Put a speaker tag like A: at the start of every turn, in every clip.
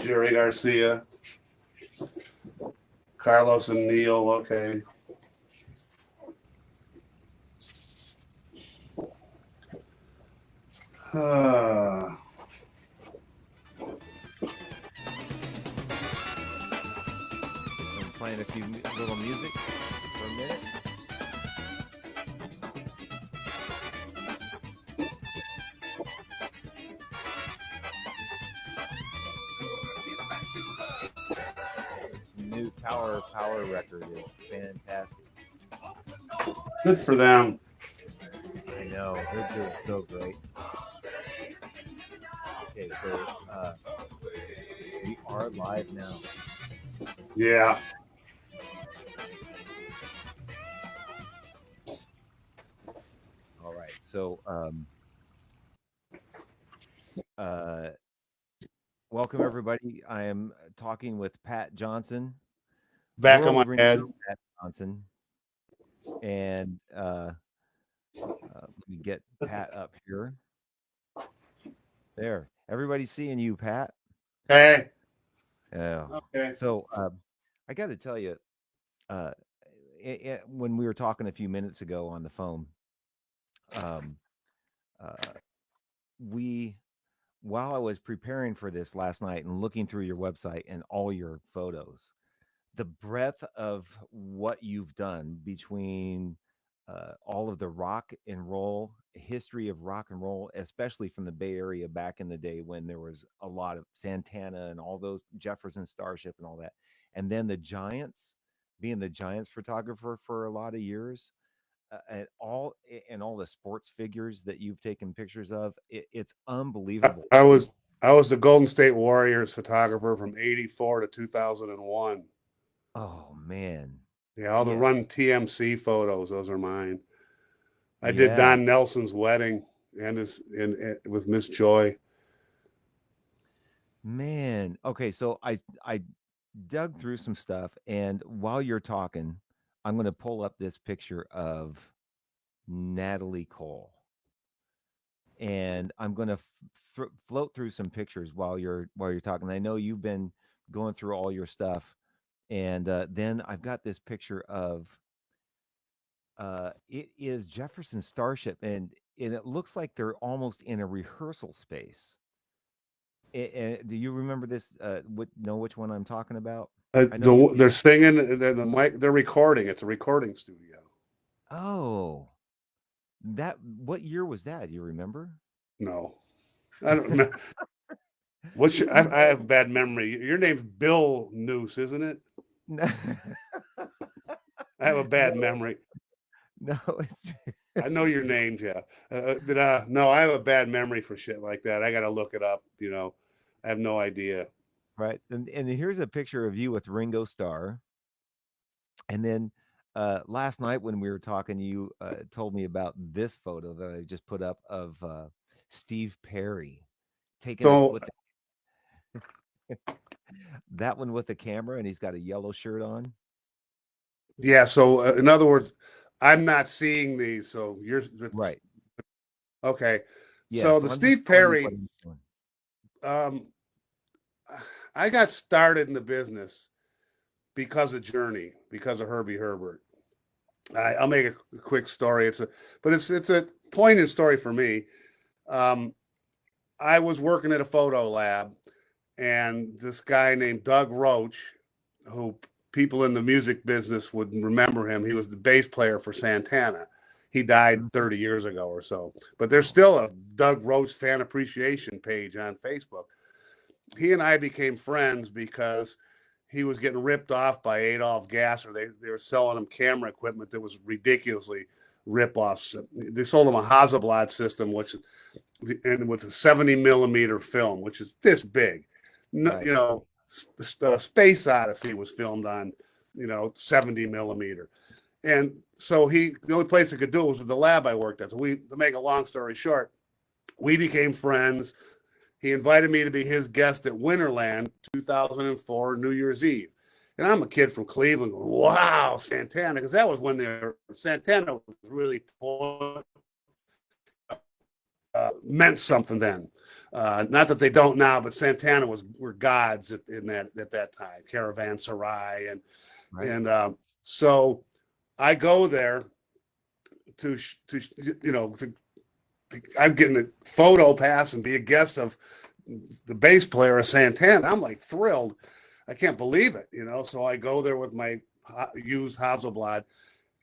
A: Jerry Garcia. Carlos and Neil, okay. Uh,
B: I'm playing a few little music for a minute. New Tower Power record is fantastic.
A: good for them.
B: I know they're doing so great. Okay, so we are live now.
A: Yeah.
B: All right, so uh, welcome everybody. I am talking with Pat Johnson,
A: Back on my
B: world
A: head.
B: renowned Pat Johnson, and let me get Pat up here. There, everybody's seeing you, Pat.
A: Hey.
B: Yeah.
A: Okay.
B: So I got to tell you, uh, when we were talking a few minutes ago on the phone, um, uh, we while I was preparing for this last night and looking through your website and all your photos, the breadth of what you've done between all of the rock and roll history of rock and roll, especially from the Bay Area back in the day when there was a lot of Santana and all those Jefferson Starship and all that, and then the Giants, being the Giants photographer for a lot of years, and all the sports figures that you've taken pictures of, it's unbelievable.
A: I was the Golden State Warriors photographer from 84 to 2001.
B: Oh man,
A: Yeah, all the
B: yeah,
A: Run TMC photos, those are mine. I did
B: yeah.
A: Don Nelson's wedding and with Miss Joy.
B: Man, okay, so I dug through some stuff, and while you're talking, I'm going to pull up this picture of Natalie Cole, and I'm going to float through some pictures while you're talking. I know you've been going through all your stuff, and then I've got this picture of it is Jefferson Starship, and it looks like they're almost in a rehearsal space. Do you remember this? Know which one I'm talking about? I know you.
A: They're singing, the mic, they're recording. It's a recording studio.
B: Oh, that what year was that? You remember?
A: No, I don't know.
B: You
A: I have bad memory. Your name's Bill Noose, isn't it?
B: no,
A: I have a bad
B: no,
A: memory.
B: no, it's
A: I know your names, yeah. No, I have a bad memory for shit like that. I got to look it up. I have no idea.
B: right. And here's a picture of you with Ringo Starr. And then last night when we were talking, you told me about this photo that I just put up of Steve Perry taking it
A: So
B: with that one with the camera, and he's got a yellow shirt on.
A: yeah, so in other words, I'm not seeing these. So
B: Right.
A: okay.
B: Yeah.
A: So
B: So
A: the
B: I'm just
A: Steve
B: telling you what
A: Perry,
B: he's doing.
A: um, I got started in the business because of Journey, because of Herbie Herbert. I'll make a quick story. It's a poignant story for me. Um, I was working at a photo lab, and this guy named Doug Roach, who people in the music business would remember him. He was the bass player for Santana. He died
B: Mhm.
A: 30 years ago or so, but there's still a Doug Roach fan appreciation page on Facebook. He and I became friends because he was getting ripped off by Adolph Gasser. They were selling him camera equipment that was ridiculously rip-offs. They sold him a Hasselblad system, and with a 70 millimeter film, which is this big. No,
B: Right.
A: Space Odyssey was filmed on, 70 millimeter. And so the only place he could do it was with the lab I worked at. So to make a long story short, we became friends. He invited me to be his guest at Winterland 2004, New Year's Eve. And I'm a kid from Cleveland going, wow, Santana, because that was when Santana was really meant something then. Not that they don't now, but Santana were gods at that time. Caravanserai
B: Right.
A: so I go there to I'm getting a photo pass and be a guest of the bass player of Santana. I'm like thrilled. I can't believe it, So I go there with my used Hasselblad,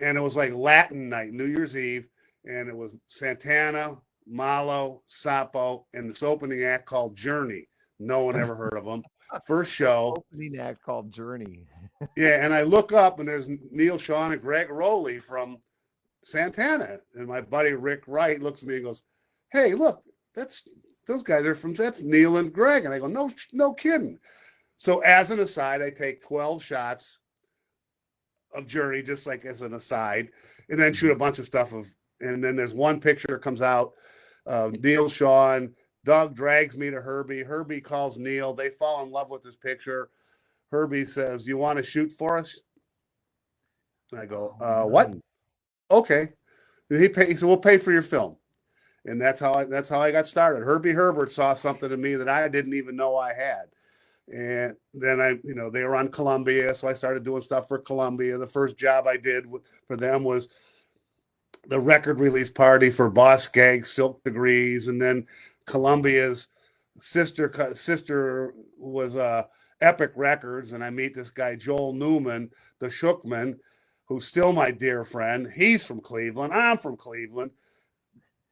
A: and it was like Latin night, New Year's Eve, and it was Santana, Malo, Sapo, and this opening act called Journey. No one ever heard of them. First show.
B: Opening act called Journey.
A: Yeah, and I look up, and there's Neil Sean and Greg Rowley from Santana, and my buddy Rick Wright looks at me and goes, "Hey, look, that's Neil and Greg." And I go, "No kidding." So as an aside, I take 12 shots of Journey, just like as an aside, and then shoot a bunch of stuff and then there's one picture that comes out. Neil Sean, Doug drags me to Herbie. Herbie calls Neil. They fall in love with this picture. Herbie says, "You want to shoot for us?" And I go, "What?" Okay. He said, "We'll pay for your film." And that's how I got started. Herbie Herbert saw something in me that I didn't even know I had. And then they were on Columbia, so I started doing stuff for Columbia. The first job I did for them was the record release party for Boss Skaggs, Silk Degrees, and then Columbia's sister was Epic Records, and I meet this guy Joel Newman, the Shookman, who's still my dear friend. He's from Cleveland. I'm from Cleveland.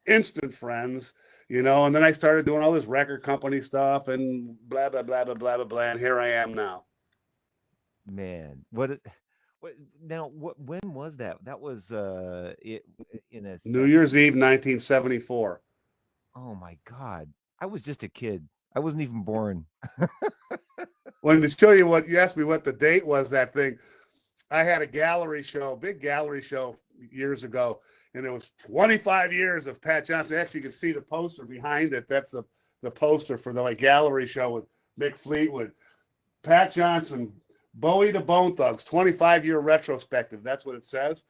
A: Instant friends, and then I started doing all this record company stuff and blah, blah, blah, blah, blah, blah, blah. And here I am now.
B: Man, when was that? That was
A: New Year's Eve, 1974.
B: Oh my God. I was just a kid. I wasn't even born.
A: Well, to show you you asked me what the date was, that thing. I had a big gallery show years ago, and it was 25 years of Pat Johnson. Actually, you can see the poster behind it. That's the poster for the gallery show with Mick Fleetwood, Pat Johnson, Bowie to Bone Thugs, 25-year retrospective. That's what it says.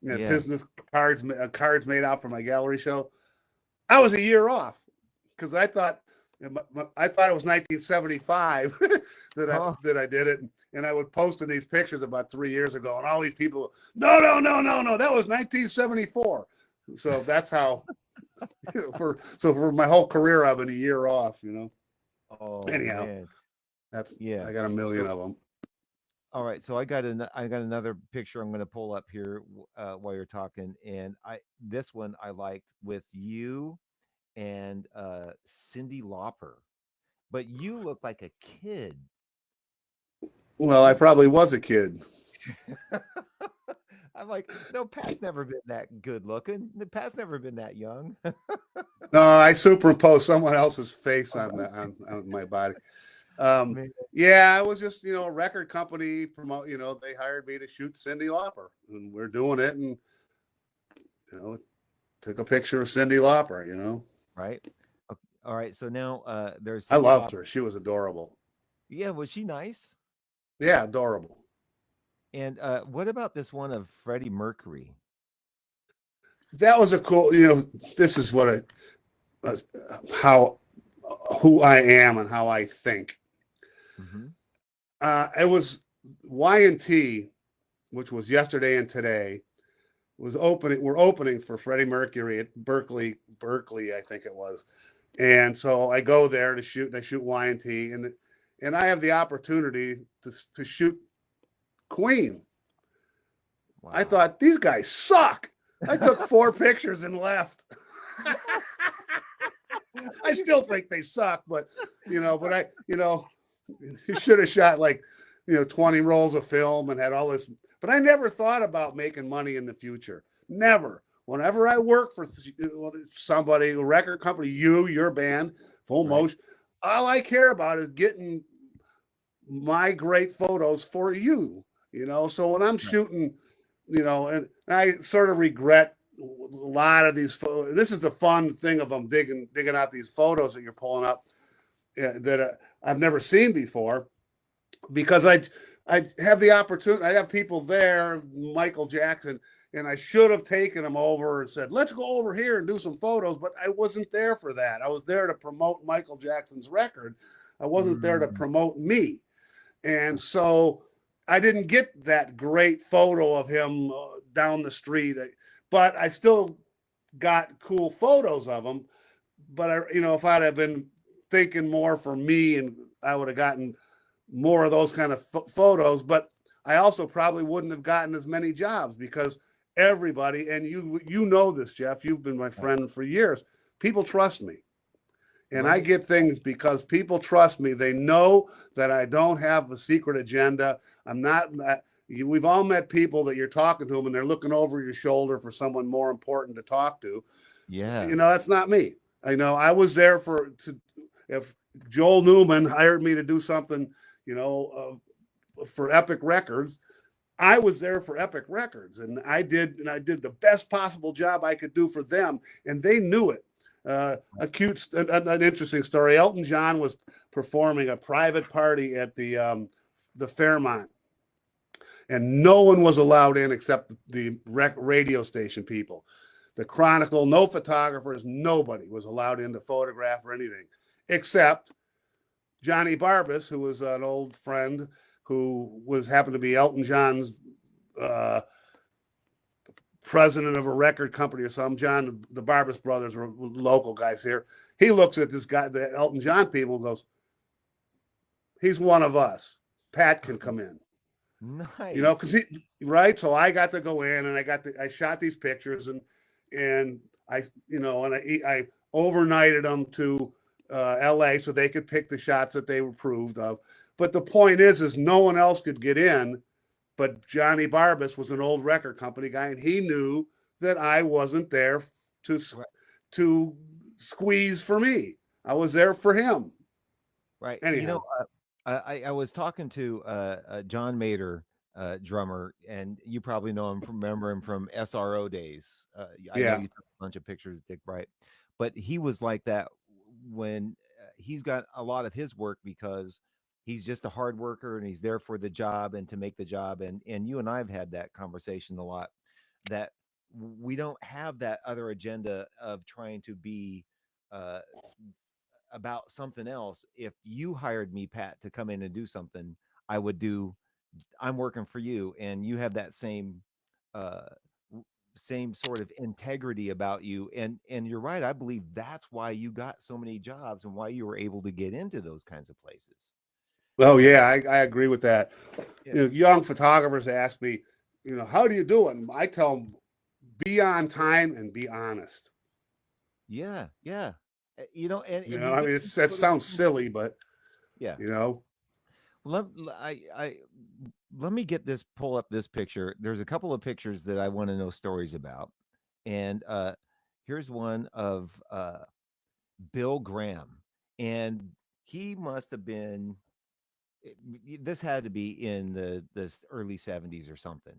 A: Business cards made out for my gallery show. I was a year off because I thought it was 1975 that I did it, and I would post in these pictures about 3 years ago, and all these people, no, that was 1974. So that's how. For my whole career, I've been a year off.
B: Oh,
A: anyhow,
B: man.
A: I got a million of them.
B: All right, so I got another picture I'm going to pull up here while you're talking, and this one I liked with you and Cyndi Lauper, but you look like a kid.
A: Well, I probably was a kid.
B: I'm like, no, Pat's never been that good looking. Pat's never been that young.
A: No, I superimposed someone else's face on my body. Yeah, I was just, a record company promote, they hired me to shoot Cyndi Lauper, and we're doing it, and took a picture of Cyndi Lauper,
B: Right. Okay. All right. So now there's
A: Cyndi I loved her. She was adorable.
B: Yeah, was she nice?
A: Yeah, adorable.
B: And what about this one of Freddie Mercury?
A: That was a cool, this is what who I am and how I think.
B: Mm-hmm.
A: It was Y&T, which was Yesterday and Today, was opening. We're opening for Freddie Mercury at Berkeley, I think it was. And so I go there to shoot, and I shoot Y&T, and I have the opportunity to shoot Queen. Wow. I thought, these guys suck. I took 4 pictures and left. I still think they suck, but you should have shot 20 rolls of film and had all this. But I never thought about making money in the future. Never. Whenever I work for somebody, a record company, your band, Full Motion, all I care about is getting my great photos for you. So when I'm shooting, and I sort of regret a lot of these photos. This is the fun thing of them digging out these photos that you're pulling up that I've never seen before, because I have the opportunity. I have people there, Michael Jackson, and I should have taken him over and said, let's go over here and do some photos. But I wasn't there for that. I was there to promote Michael Jackson's record. I wasn't there to
B: Mm.
A: promote me. And so I didn't get that great photo of him down the street, but I still got cool photos of him. But if I'd have been thinking more for me, and I would have gotten more of those kind of photos, but I also probably wouldn't have gotten as many jobs because everybody, and you know this, Jeff, you've been my friend for years. People trust me. And I get things because people trust me. They know that I don't have a secret agenda. I'm not. We've all met people that you're talking to them and they're looking over your shoulder for someone more important to talk to.
B: Yeah.
A: That's not me. I was there if Joel Newman hired me to do something, for Epic Records, I was there for Epic Records, and I did the best possible job I could do for them, and they knew it. An interesting story. Elton John was performing a private party at the Fairmont, and no one was allowed in except the radio station people. The Chronicle, no photographers, nobody was allowed in to photograph or anything, except Johnny Barbas, who was an old friend who happened to be Elton John's president of a record company or something. John, the Barbas brothers were local guys here. He looks at this guy, the Elton John people, and goes, he's one of us. Pat can come in.
B: Nice.
A: Because right. So I got to go in and I shot these pictures and I overnighted them to LA so they could pick the shots that they approved of. But the point is no one else could get in. But Johnny Barbas was an old record company guy, and he knew that I wasn't there to squeeze for me. I was there for him.
B: Right.
A: Anyhow.
B: I was talking to John Mader, drummer, and you probably remember him from SRO days. I know you took a bunch of pictures of Dick Bright, but he was like that when he's got a lot of his work because he's just a hard worker and he's there for the job and to make the job. And you and I have had that conversation a lot, that we don't have that other agenda of trying to be about something else. If you hired me, Pat, to come in and do something, I'm working for you, and you have that same sort of integrity about you. And you're right. I believe that's why you got so many jobs and why you were able to get into those kinds of places.
A: Oh yeah, I agree with that. Young photographers ask me, how do you do it? And I tell them, be on time and be honest.
B: Yeah.
A: And it sounds silly, but
B: let me pull up this picture. There's a couple of pictures that I want to know stories about. And here's one of Bill Graham. And he must have been, this had to be in the early 70s or something.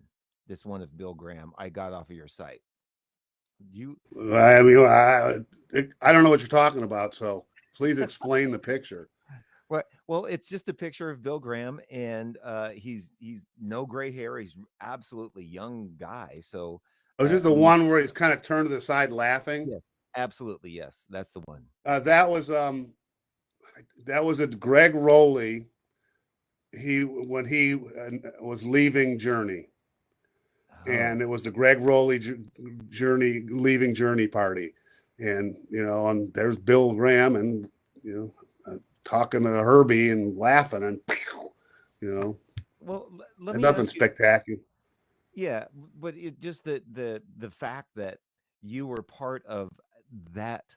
B: This one of Bill Graham I got off of your site.
A: I don't know what you're talking about, so please explain the picture.
B: Well, it's just a picture of Bill Graham, and he's no gray hair. He's absolutely young guy. So,
A: just the one where he's kind of turned to the side laughing.
B: Yeah, absolutely, yes, that's the one.
A: That was a Greg Rowley. When he was leaving Journey. And it was the Greg Rowley leaving Journey party. And, and there's Bill Graham and, talking to Herbie and laughing and,
B: Well,
A: nothing spectacular.
B: Yeah. But it just the fact that you were part of that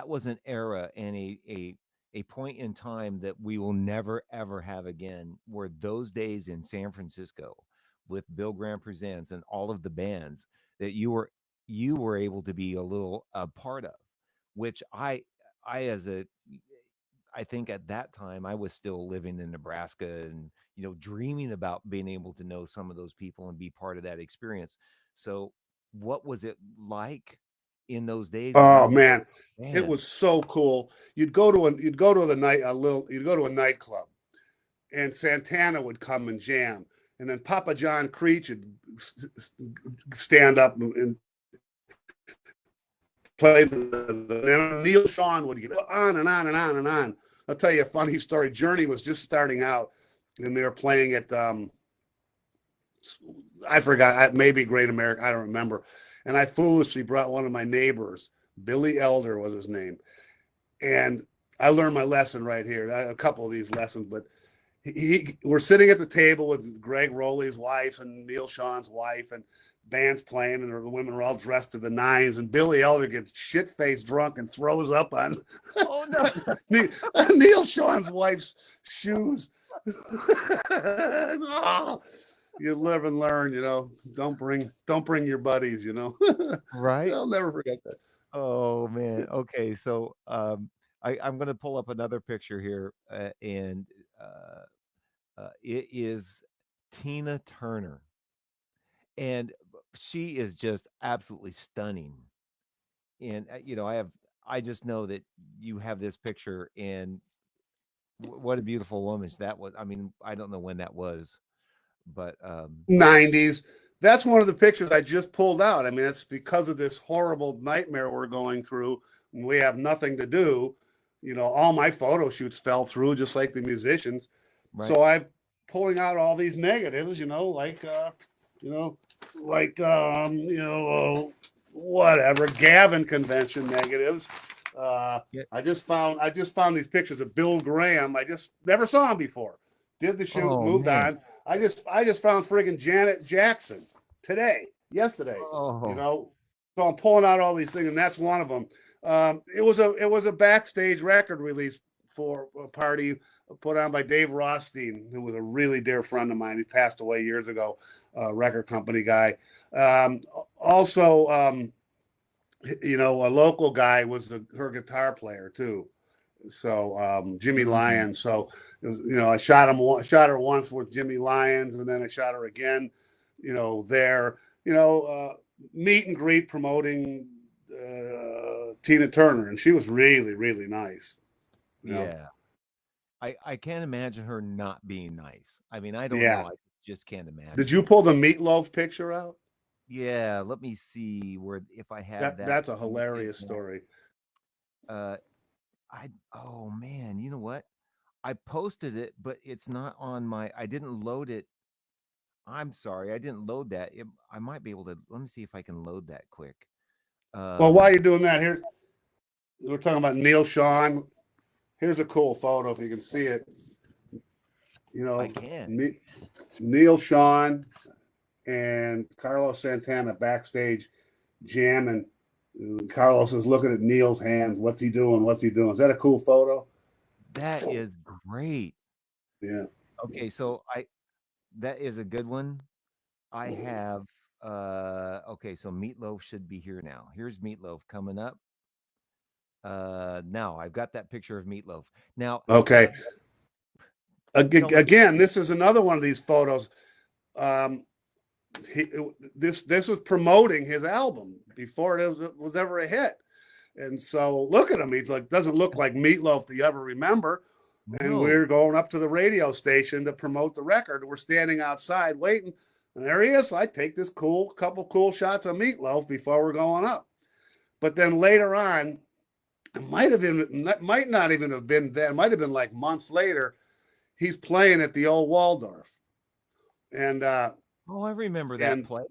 B: was an era and a point in time that we will never, ever have again, were those days in San Francisco with Bill Graham Presents and all of the bands that you were able to be a part of, which I think at that time I was still living in Nebraska and, dreaming about being able to know some of those people and be part of that experience. So what was it like in those days?
A: Oh man, it was so cool. You'd go to a nightclub, and Santana would come and jam, and then Papa John Creech would stand up and play the Neil Sean would get on and on and on and on. I'll tell you a funny story. Journey was just starting out, and they were playing at I forgot, maybe Great America, I don't remember. And I foolishly brought one of my neighbors, Billy Elder was his name, and I learned my lesson right here. A couple of these lessons, but we're sitting at the table with Greg Rowley's wife and Neil Sean's wife, and band's playing, and the women are all dressed to the nines, and Billy Elder gets shit-faced drunk and throws up on
B: Oh no.
A: Neil Sean's wife's shoes. Oh, you live and learn, you know. Don't bring your buddies, you know.
B: Right?
A: I'll never forget that.
B: Oh man. Okay, so I'm gonna pull up another picture here, and it is Tina Turner, and she is just absolutely stunning. And I just know that you have this picture, and what a beautiful woman that was. I mean, I don't know when that was, but
A: 90s. That's one of the pictures I just pulled out. I mean, it's because of this horrible nightmare we're going through. And we have nothing to do. You know, all my photo shoots fell through, just like the musicians.
B: right.
A: So I'm pulling out all these negatives. You know, like whatever Gavin convention negatives.
B: Yeah.
A: I just found these pictures of Bill Graham. I just never saw him before. Did the shoot,
B: Oh
A: moved
B: man.
A: on. I just found friggin' Janet Jackson yesterday. You
B: Oh,
A: know, so I'm pulling out all these things, and that's one of them. It was a backstage record release for a party put on by Dave Rothstein, who was a really dear friend of mine. He passed away years ago, record company guy. Also, a local guy was her guitar player too. So Jimmy
B: mm,
A: Lyons. So I shot her once with Jimmy Lyons, and then I shot her again. There. Meet and greet promoting Tina Turner, and she was really really nice. You know.
B: yeah. I can't imagine her not being nice. I mean, I don't know.
A: Yeah.
B: I just can't
A: Did
B: imagine
A: you
B: it.
A: pull the meatloaf picture out?
B: Yeah, let me see where if I have that
A: That's a hilarious
B: example.
A: story.
B: Uh, oh man, you know what? I posted it, but it's not on my. I didn't load it. I'm sorry, I didn't load that. I might be able to. Let me see if I can load that quick.
A: Well, while
B: Um,
A: you're doing that, here we're talking about Neil Sean. Here's a cool photo if you can see it.
B: I can.
A: Neil Sean and Carlos Santana backstage jamming. Carlos is looking at Neil's hands. What's he doing? What's he doing? Is that a cool photo?
B: That is great.
A: Yeah.
B: Okay, so I that is a good one. I have okay, so Meatloaf should be here now. Here's Meatloaf coming up. Now I've got that picture of Meatloaf. Now,
A: Okay.
B: tell us.
A: Again, this is another one of these photos. Um, this was promoting his album before it was ever a hit. And so look at him. He's like, doesn't look like Meatloaf that you ever remember. And
B: No.
A: we're going up to the radio station to promote the record. We're standing outside waiting. And there he is. So I take this couple cool shots of Meatloaf before we're going up. But then later on, it might not even have been then, it might have been like months later, he's playing at the old Waldorf. And
B: Oh, I remember that
A: and
B: place.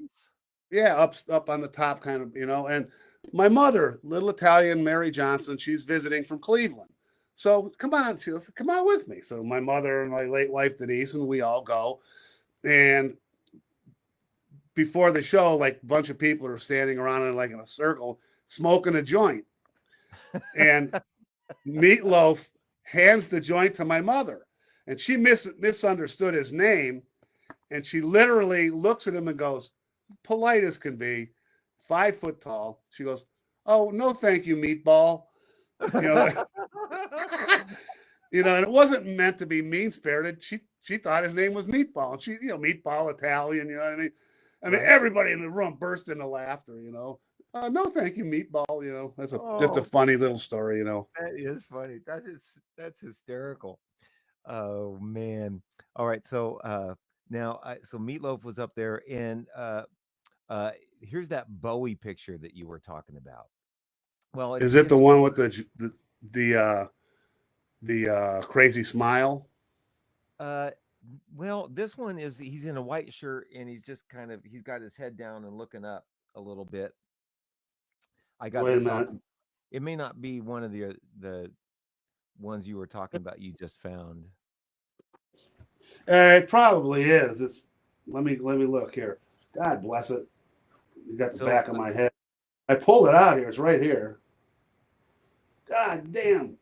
A: yeah, up on the top kind of, and my mother, little Italian Mary Johnson, she's visiting from Cleveland. So come on, come on with me. So my mother and my late wife Denise and we all go. And before the show, like a bunch of people are standing around in a circle smoking a joint. And Meatloaf hands the joint to my mother. And she misunderstood his name. And she literally looks at him and goes, polite as can be, 5 foot tall. She goes, "Oh, no, thank you, meatball." You know, and it wasn't meant to be mean spirited. She thought his name was Meatball, and Meatball Italian. You know what I mean? I mean,
B: Right.
A: everybody in the room burst into laughter. No, thank you, Meatball. That's just a
B: Oh,
A: funny little story.
B: that is funny. That's hysterical. Oh man. All right. So Now, so Meatloaf was up there, and here's that Bowie picture that you were talking about. Well,
A: Is it the
B: it's
A: one with the crazy smile?
B: uh, well, this one is he's in a white shirt and he's got his head down and looking up a little bit. I got
A: Wait a
B: this off.
A: minute.
B: It may not be one of the ones you were talking about. You just found.
A: It probably is. It's let me look here. God bless it. You got the
B: So
A: back of my head. I pulled it out here. It's right here. God damn.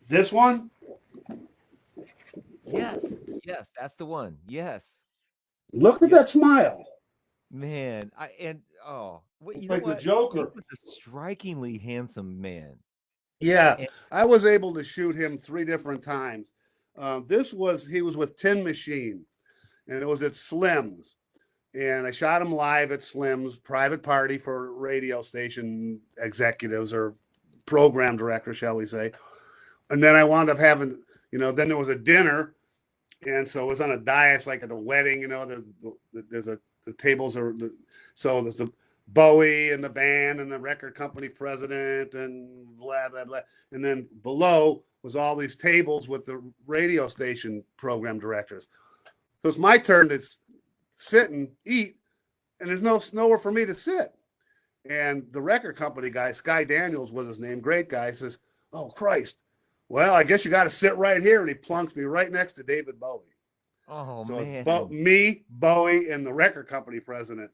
A: This one?
B: yes, yes, that's the one. Yes,
A: Look at
B: yeah,
A: that smile.
B: man. What
A: It's
B: you know
A: like the
B: what? He
A: Joker.
B: was a strikingly handsome man.
A: Yeah,
B: And
A: I was able to shoot him 3 different times. He was with Tin Machine, and it was at Slim's, and I shot him live at Slim's private party for radio station executives or program director, shall we say. And then I wound up having, then there was a dinner, and so it was on a dais like at a wedding. The tables are so there's the Bowie and the band and the record company president and blah blah blah, and then below was all these tables with the radio station program directors. So it's my turn to sit and eat, and there's nowhere for me to sit. And the record company guy, Sky Daniels was his name, great guy, says, "Oh Christ, well I guess you got to sit right here," and he plunks me right next to David Bowie.
B: oh
A: So it's
B: man,
A: me, Bowie, and the record company president,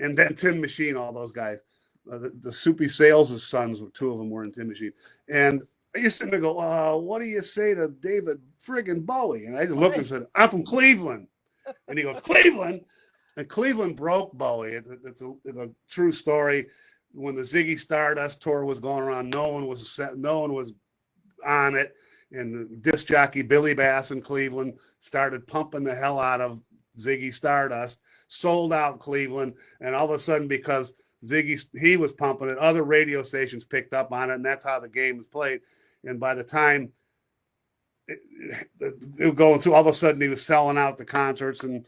A: and then Tin Machine, all those guys. The Soupy Sales' sons, 2 of them were in Tin Machine. And I used to go, what do you say to David friggin' Bowie? And I just looked and said, I'm from Cleveland. And he goes, Cleveland? And Cleveland broke Bowie. It's a true story. When the Ziggy Stardust tour was going around, no one was on it. And the disc jockey Billy Bass in Cleveland started pumping the hell out of Ziggy Stardust, sold out Cleveland, and all of a sudden, because he was pumping it, other radio stations picked up on it, and that's how the game was played. And by the time it was going through, all of a sudden he was selling out the concerts, and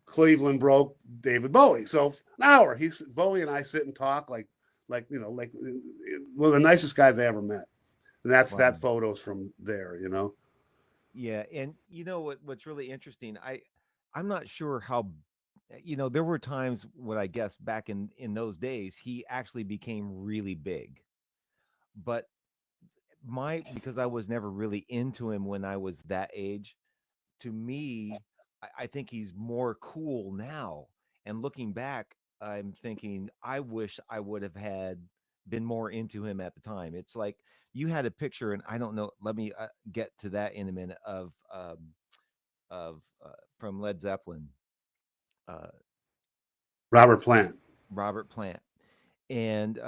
A: Cleveland broke David Bowie. So an hour, Bowie and I sit and talk like one of the nicest guys I ever met. And
B: wow.
A: that photos from there.
B: Yeah, and you know what's really interesting? I'm not sure how there were times when I guess back in those days he actually became really big. But my because I was never really into him when I was that age, to me, I think he's more cool now. And looking back, I'm thinking I wish I would have had been more into him at the time. It's like you had a picture, and I don't know. Let me get to that in a minute of from Led Zeppelin, uh,
A: Robert Plant.
B: Robert Plant, and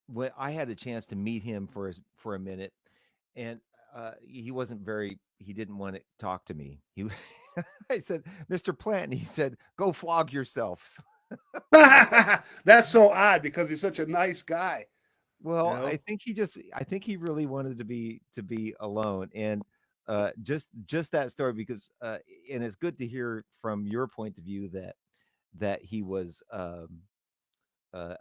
B: when I had a chance to meet him for a minute, and he wasn't very. He didn't want to talk to me. I said, "Mr. Plant," and he said, "Go flog yourself."
A: That's so odd because he's such a nice guy, you
B: Well,
A: know.
B: I think he really wanted to be alone, and just that story because and it's good to hear from your point of view that he was a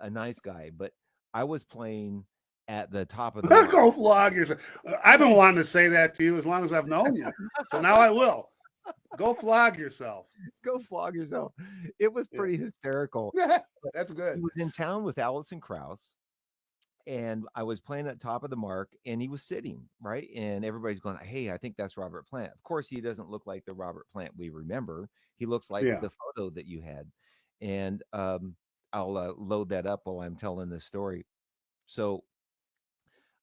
B: nice guy, but I was playing at the top of the mark.
A: Go flog yourself. I've been wanting to say that to you as long as I've known you, so now I will. Go flog yourself.
B: Go flog yourself. It was
A: Yeah,
B: pretty hysterical. But
A: that's
B: he
A: good.
B: was in town with Allison Krauss, and I was playing at top of the mark, and he was sitting right, and everybody's going, "Hey, I think that's Robert Plant." Of course, he doesn't look like the Robert Plant we remember. He looks like
A: Yeah.
B: the photo that you had, and I'll load that up while I'm telling this story. So,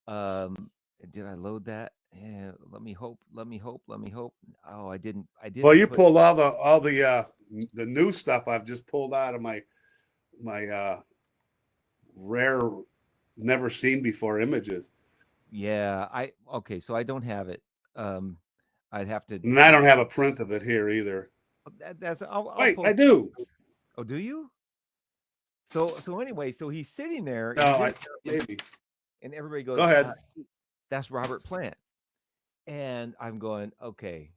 B: um, did I load that? Yeah, let me hope. Let me hope. Let me hope. Oh, I didn't. I
A: Well,
B: didn't
A: you
B: put.
A: pulled all the new stuff I've just pulled out of my rare, never seen before images,
B: Yeah, I okay. So I don't have it. Um, I'd have to.
A: and I don't have a print of it here either.
B: That's. I'll
A: Wait, I
B: post.
A: do.
B: Oh, do you? So anyway, so he's sitting there.
A: No,
B: He's in,
A: I maybe.
B: and everybody
A: Go
B: goes,
A: ahead.
B: "That's Robert Plant," and I'm going, okay.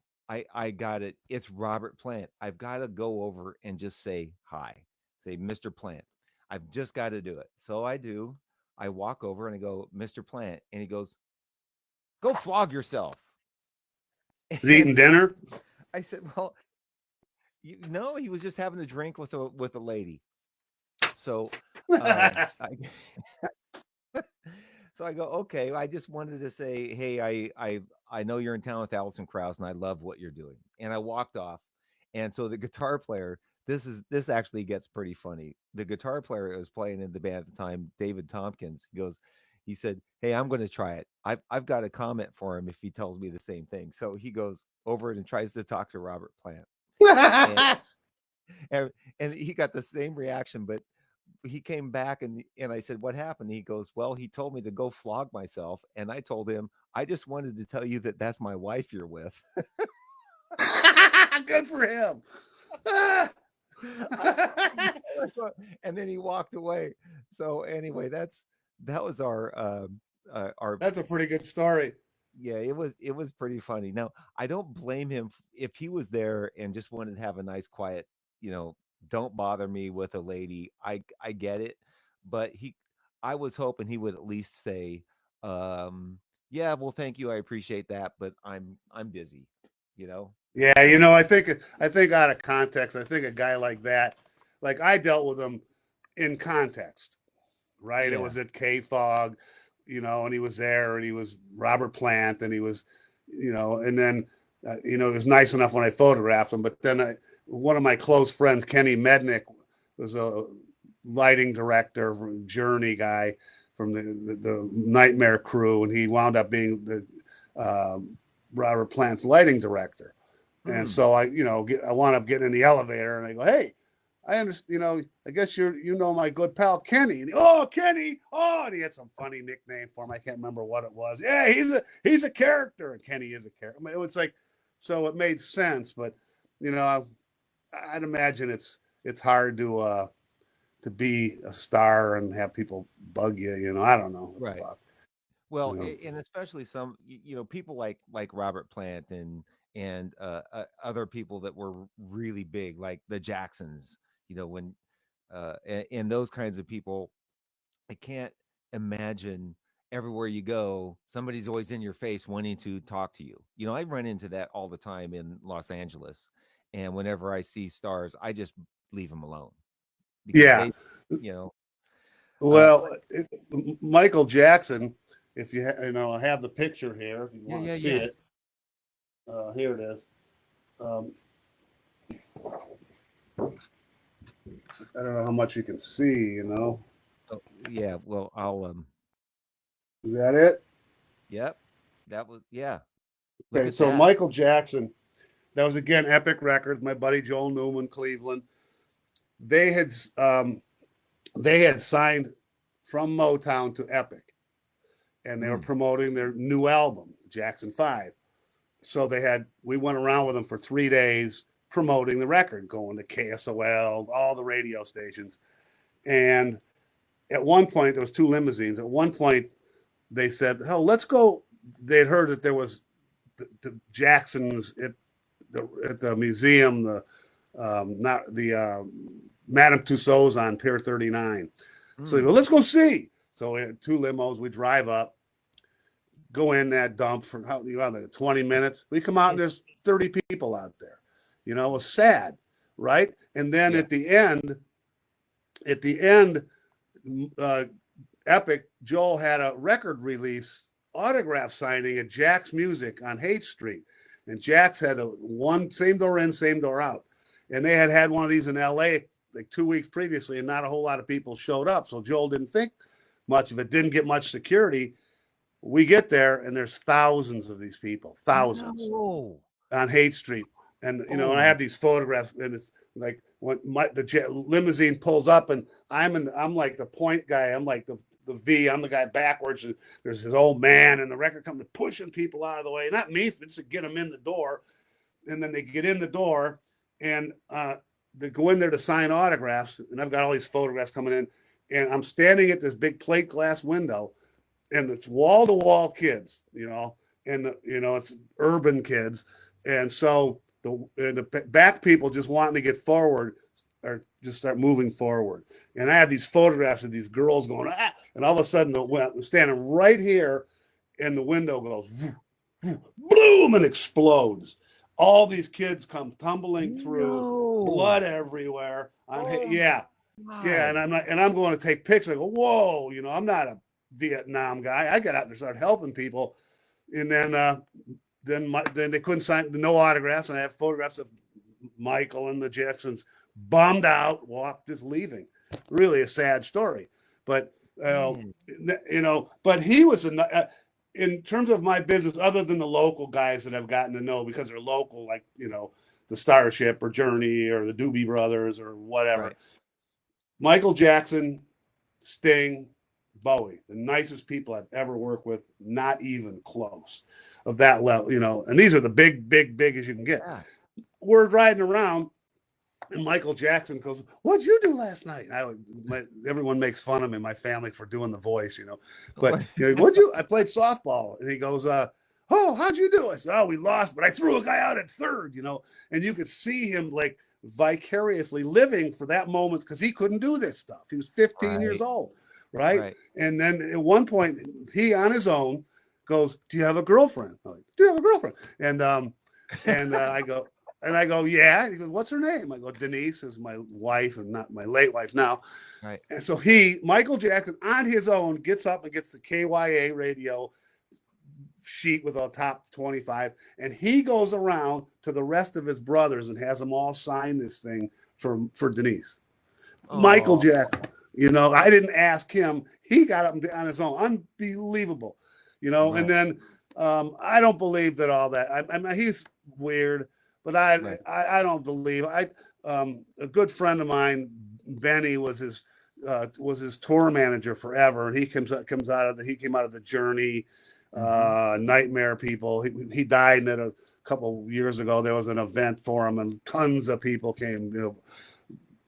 B: I got it. It's Robert Plant. I've got to go over and just say hi. Say, Mr. Plant. I've just got to do it. So I do. I walk over and I go, Mr. Plant. And he goes, go flog yourself.
A: He's
B: And
A: eating dinner.
B: I said, well, no, he was just having a drink with a lady. So I so I go, okay. I just wanted to say, hey, I know you're in town with Alison Krauss, and I love what you're doing. And I walked off. And so the guitar player, this actually gets pretty funny. The guitar player that was playing in the band at the time, David Tompkins, he said, hey, I'm going to try it. I've got a comment for him if he tells me the same thing. So he goes over and tries to talk to Robert Plant. And, and he got the same reaction, but he came back and I said, what happened? He goes, well, he told me to go flog myself. And I told him, I just wanted to tell you that that's my wife you're with.
A: Good for him.
B: And then he walked away. So anyway, that was our
A: That's a pretty good story.
B: yeah, it was pretty funny. Now, I don't blame him if he was there and just wanted to have a nice quiet, you know, don't bother me with a lady. I get it, but I was hoping he would at least say, yeah, well, thank you, I appreciate that, but I'm busy, you know.
A: Yeah, I think out of context, I think a guy like that, like I dealt with him in context, right? It
B: Yeah,
A: was at K Fog, and he was there, and he was Robert Plant, and he was, and then, it was nice enough when I photographed him. But then one of my close friends, Kenny Mednick, was a lighting director, from Journey guy from the Nightmare Crew, and he wound up being the Robert Plant's lighting director. And so I wound up getting in the elevator, and I go, hey, I understand, I guess my good pal Kenny. And Kenny. Oh, and he had some funny nickname for him. I can't remember what it was. Yeah, he's a character, and Kenny is a character. I mean, it was like, so it made sense, but I'd imagine it's hard to be a star and have people bug you. I don't know what the
B: right.
A: fuck.
B: Well,
A: You know.
B: and especially some, people like Robert Plant and other people that were really big, like the Jacksons. When and those kinds of people, I can't imagine everywhere you go, somebody's always in your face wanting to talk to you. I run into that all the time in Los Angeles, and whenever I see stars, I just leave them alone because
A: Yeah.
B: they, you know,
A: Well,
B: but
A: Michael Jackson, if I have the picture here if you
B: yeah,
A: want to
B: yeah,
A: see
B: yeah.
A: it. Here it is. Um, I don't know how much you can see.
B: Oh, yeah. Well, I'll
A: Is that it?
B: Yep. That was yeah. Look
A: Okay,
B: at
A: so
B: that.
A: Michael Jackson, that was again Epic Records, my buddy Joel Newman, Cleveland. They had um, they had signed from Motown to Epic, and they were
B: Mm.
A: promoting their new album, Jackson 5. So we went around with them for 3 days promoting the record, going to KSOL, all the radio stations. And at one point, there was two limousines. At one point, they said, "Hell, let's go." They'd heard that there was the Jacksons at the museum, the not the Madame Tussauds on Pier 39. So they go,
B: Mm.
A: "Let's go see." So we had two limos. We drive up, go in that dump for 20 minutes. We come out and there's 30 people out there. It was sad, right? And then
B: Yeah.
A: at the end, uh, Epic, Joel had a record release autograph signing at Jack's Music on Haight Street. And Jack's had one same door in, same door out. And they had one of these in LA like 2 weeks previously, and not a whole lot of people showed up. So Joel didn't think much of it, didn't get much security. We get there, and there's thousands of these people, thousands
B: No.
A: on Haight Street. And,
B: Oh
A: I
B: my.
A: have these photographs, and it's like when the limousine pulls up, and I'm like the point guy. I'm like the V. I'm the guy backwards. And there's this old man and the record company pushing people out of the way. Not me, just to get them in the door. And then they get in the door, and they go in there to sign autographs. And I've got all these photographs coming in, and I'm standing at this big plate glass window, and it's wall to wall kids, and it's urban kids, And so the back people just wanting to get forward or just start moving forward. And I have these photographs of these girls going, ah, and all of a sudden I'm standing right here and the window goes boom and explodes. All these kids come tumbling through,
B: No.
A: blood everywhere.
B: Oh
A: Yeah, yeah,
B: God.
A: and I'm going to take pictures. I go, whoa, I'm not a Vietnam guy. I got out there and started helping people, and then they couldn't sign no autographs, and I have photographs of Michael and the Jacksons bummed out, walked just leaving. Really a sad story, but
B: Man.
A: but he was in terms of my business, other than the local guys that I've gotten to know because they're local, like the Starship or Journey or the Doobie Brothers or whatever.
B: Right.
A: Michael Jackson, Sting, Bowie, the nicest people I've ever worked with, not even close of that level, and these are the big as you can get.
B: Yeah.
A: We're riding around and Michael Jackson goes, "What'd you do last night?" Everyone makes fun of me, my family, for doing the voice, But I played softball, and he goes, "Oh, how'd you do?" I said, "Oh, we lost, but I threw a guy out at third." And you could see him like vicariously living for that moment because he couldn't do this stuff. He was 15 years old, right?
B: Right.
A: And then at one point, he on his own goes, "Do you have a girlfriend?" I'm like, "Do you have a girlfriend?" And I go, "Yeah." He goes, "What's her name?" I go, "Denise is my wife and not my late wife now."
B: Right.
A: And so Michael Jackson, on his own, gets up and gets the KYA radio sheet with a top 25, and he goes around to the rest of his brothers and has them all sign this thing for Denise. Michael Jackson. I didn't ask him. He got up on his own. Unbelievable.
B: Right.
A: And then I don't believe that all that. I mean, he's weird, but I don't believe. A good friend of mine, Benny, was his tour manager forever, and he came out of the Journey, Nightmare people. He died in a couple years ago. There was an event for him, and tons of people came.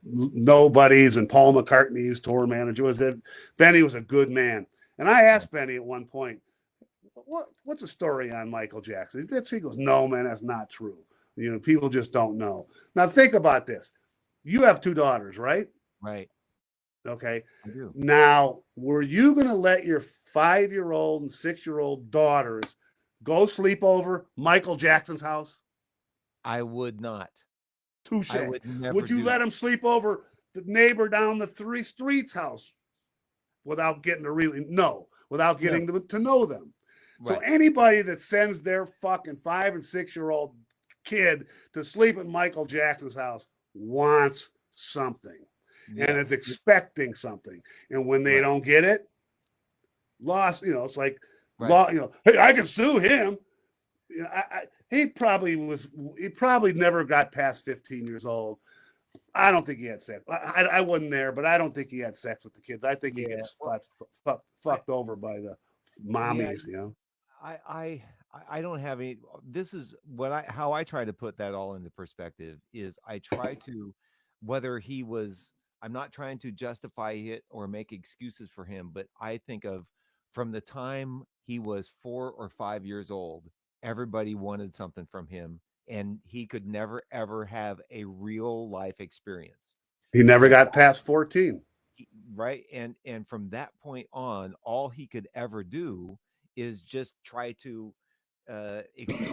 A: Nobodies, and Paul McCartney's tour manager was it. Benny was a good man, and I asked Benny at one point, what's the story on Michael Jackson? He goes, "No, man, that's not true. People just don't know." Now think about this. You have 2 daughters, right?
B: Right.
A: Okay.
B: I do.
A: Now, were you going to let your 5-year-old and 6-year-old daughters go sleep over Michael Jackson's house?
B: I would not.
A: Touche.
B: I would never
A: Would you
B: do
A: let
B: that.
A: him sleep over the neighbor down the 3 streets house without getting without getting to know them? So
B: Right.
A: anybody that sends their fucking 5 and 6-year-old kid to sleep at Michael Jackson's house wants something and is expecting something. And when they don't get it, lost, it's like, hey, I can sue him. He probably never got past 15 years old. I don't think he had sex. I wasn't there, but I don't think he had sex with the kids. I think he gets fucked over by the mommies,
B: I don't have any. This is how I try to put that all into perspective is I try to, whether he was, I'm not trying to justify it or make excuses for him, but I think of from the time he was 4 or 5 years old, everybody wanted something from him, and he could never ever have a real life experience.
A: He never got past 14.
B: Right. And from that point on, all he could ever do is just try to anyone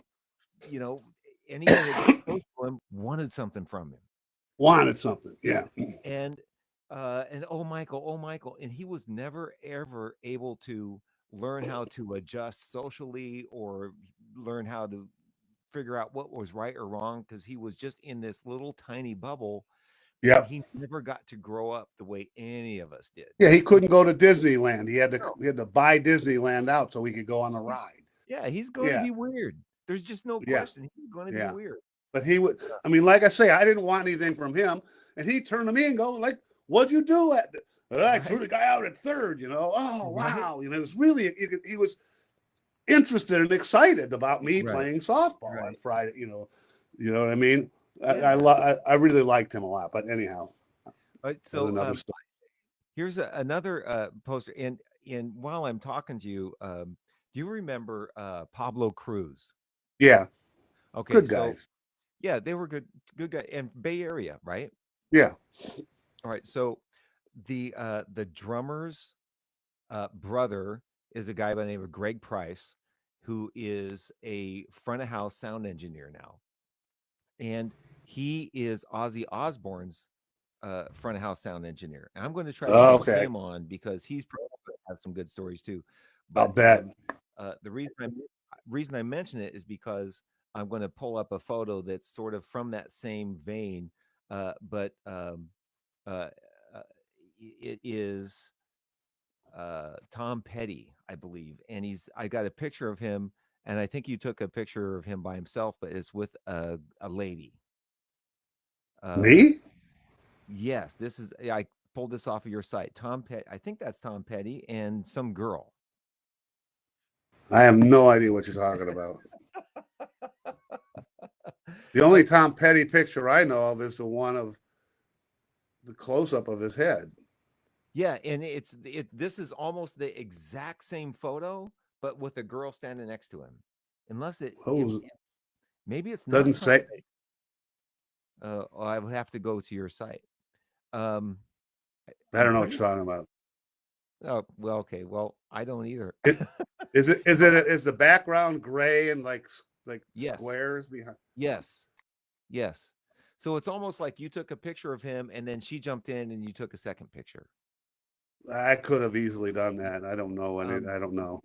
B: that got close to him wanted something from him.
A: Wanted something, yeah.
B: And oh Michael, and he was never ever able to learn how to adjust socially or learn how to figure out what was right or wrong because he was just in this little tiny bubble.
A: Yeah.
B: And he never got to grow up the way any of us did.
A: Yeah, he couldn't go to Disneyland. He had to buy Disneyland out so he could go on the ride.
B: Yeah, he's going to be weird. There's just no question. He's going to be weird.
A: But he would, I mean, like I say, I didn't want anything from him. And he turned to me and go, like, "What'd you do I threw the guy out at third, Oh, wow. It was really, he was interested and excited about me playing softball on Friday, you know what I mean? I really liked him a lot, but anyhow.
B: So another story. Here's another poster. And while I'm talking to you, do you remember Pablo Cruz?
A: Yeah.
B: Okay,
A: Good
B: so
A: guys.
B: yeah, they were good guy and Bay Area, right?
A: Yeah.
B: All right, so the drummer's brother is a guy by the name of Greg Price, who is a front of house sound engineer now, and he is Ozzy Osbourne's front of house sound engineer. And I'm going to try to
A: Oh,
B: get
A: okay.
B: him on because he's probably has some good stories too.
A: I'll
B: But
A: bet.
B: the reason I mention it is because I'm going to pull up a photo that's sort of from that same vein, but uh, uh, it is Tom Petty, I believe, and I got a picture of him, and I think you took a picture of him by himself, but it's with a lady. Um,
A: Me?
B: yes, this is I pulled this off of your site. Tom Petty, I think that's Tom Petty and some girl.
A: I have no idea what you're talking about. The only
B: Like,
A: Tom Petty picture I know of is the one of the close up of his head.
B: yeah, and this is almost the exact same photo, but with a girl standing next to him. Unless
A: Oh,
B: maybe it's not
A: doesn't
B: Tom
A: say.
B: Petty. I would have to go to your site. Um,
A: I
B: I'm
A: don't know what
B: pretty.
A: you're talking about.
B: Oh, well, okay. Well, I don't either.
A: It, is it? Is
B: No,
A: it? Is the background gray and like
B: yes,
A: squares behind?
B: yes, yes. So it's almost like you took a picture of him, and then she jumped in, and you took a second picture.
A: I could have easily done that. I don't know any.
B: Um,
A: I don't know.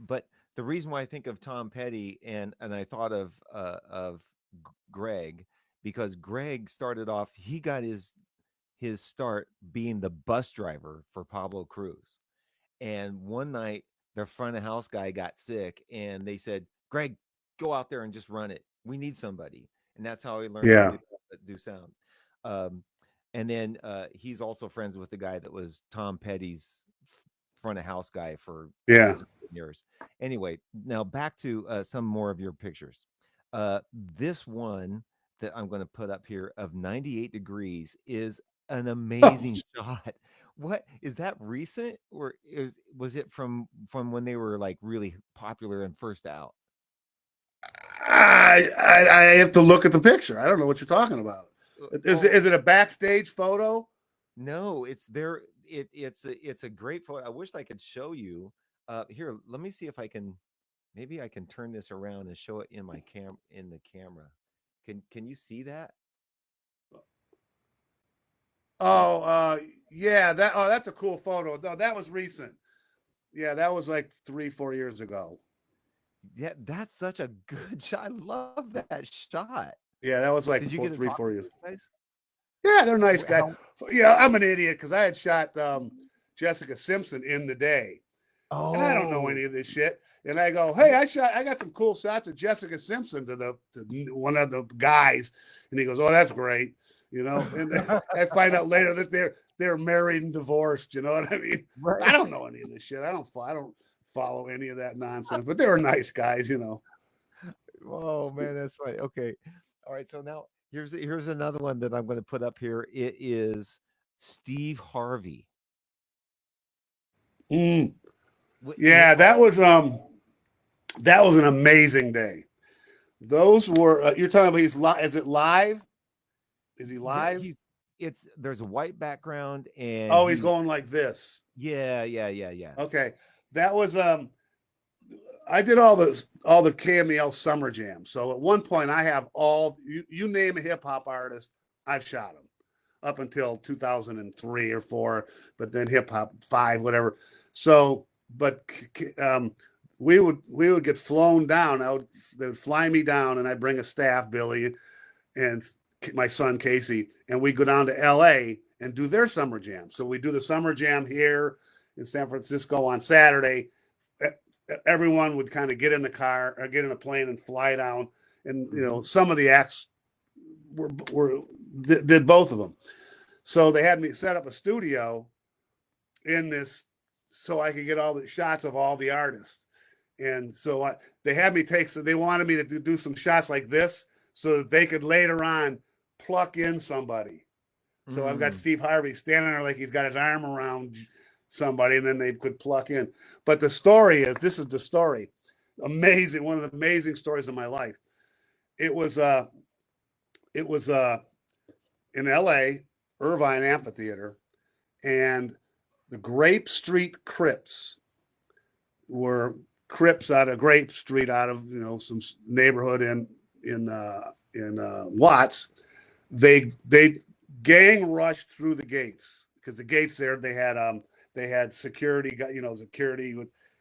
B: but the reason why I think of Tom Petty and I thought of Greg because Greg started off. He got his start being the bus driver for Pablo Cruz. And one night, their front of house guy got sick, and they said, "Greg, go out there and just run it. We need somebody." And that's how he learned to
A: Yeah.
B: do sound. Um, and then he's also friends with the guy that was Tom Petty's front of house guy for
A: Yeah.
B: years and years. Anyway, now back to some more of your pictures. This one that I'm going to put up here of 98 degrees is an amazing shot. What is that recent or was it from when they were like really popular and first out?
A: I have to look at the picture. I don't know what you're talking about. Is
B: Oh
A: it, is it a backstage photo?
B: no, it's there. It's a great photo. I wish I could show you. Here, let me see if I can. Maybe I can turn this around and show it in my in the camera. Can you see that?
A: Oh, yeah. That's a cool photo. No, that was recent. Yeah, that was like 3, 4 years ago.
B: Yeah, that's such a good shot. I love that shot.
A: Yeah, that was like
B: Did you get to
A: three,
B: talk to
A: 4 years.
B: those guys?
A: Yeah, they're nice guys.
B: How?
A: Yeah, I'm an idiot because I had shot Jessica Simpson in the day, and I don't know
B: Oh,
A: any of this shit. And I go, hey, I got some cool shots of Jessica Simpson to one of the guys, and he goes, oh, that's great, And I find out later that they're married and divorced. You know what I mean? I
B: right.
A: don't know any of this shit. I don't follow any of that nonsense. But they were nice guys.
B: Oh man, that's right. Okay. All right. So now here's another one that I'm going to put up here. It is Steve Harvey.
A: Mm,
B: Now,
A: yeah, that was an amazing day. Those were you're talking about he's live. Is it live? Is he
B: yeah,
A: live?
B: there's a white background and
A: Oh, he's
B: he's
A: going like this.
B: yeah.
A: Okay. That was I did all the KMEL summer jams. So at one point I have you name a hip hop artist, I've shot him up until 2003 or 4, but then hip hop 5 whatever. So but we would get flown down. They would fly me down and I'd bring a staff, Billy and my son Casey, and we go down to LA and do their summer jam. So we do the summer jam here in San Francisco on Saturday. Everyone would kind of get in the car or get in a plane and fly down. And
B: Mhm.
A: some of the acts were did both of them. So they had me set up a studio in this so I could get all the shots of all the artists. And so they had me they wanted me to do some shots like this so that they could later on pluck in somebody. So I've got
B: Mm.
A: Steve Harvey standing there like he's got his arm around somebody, and then they could pluck in. But the story is this is the story. Amazing, one of the amazing stories of my life. it was uh in LA, Irvine Amphitheater, and the Grape Street Crips were Crips out of Grape Street, out of some neighborhood in Watts. They gang rushed through the gates, because the gates there, they had security, security.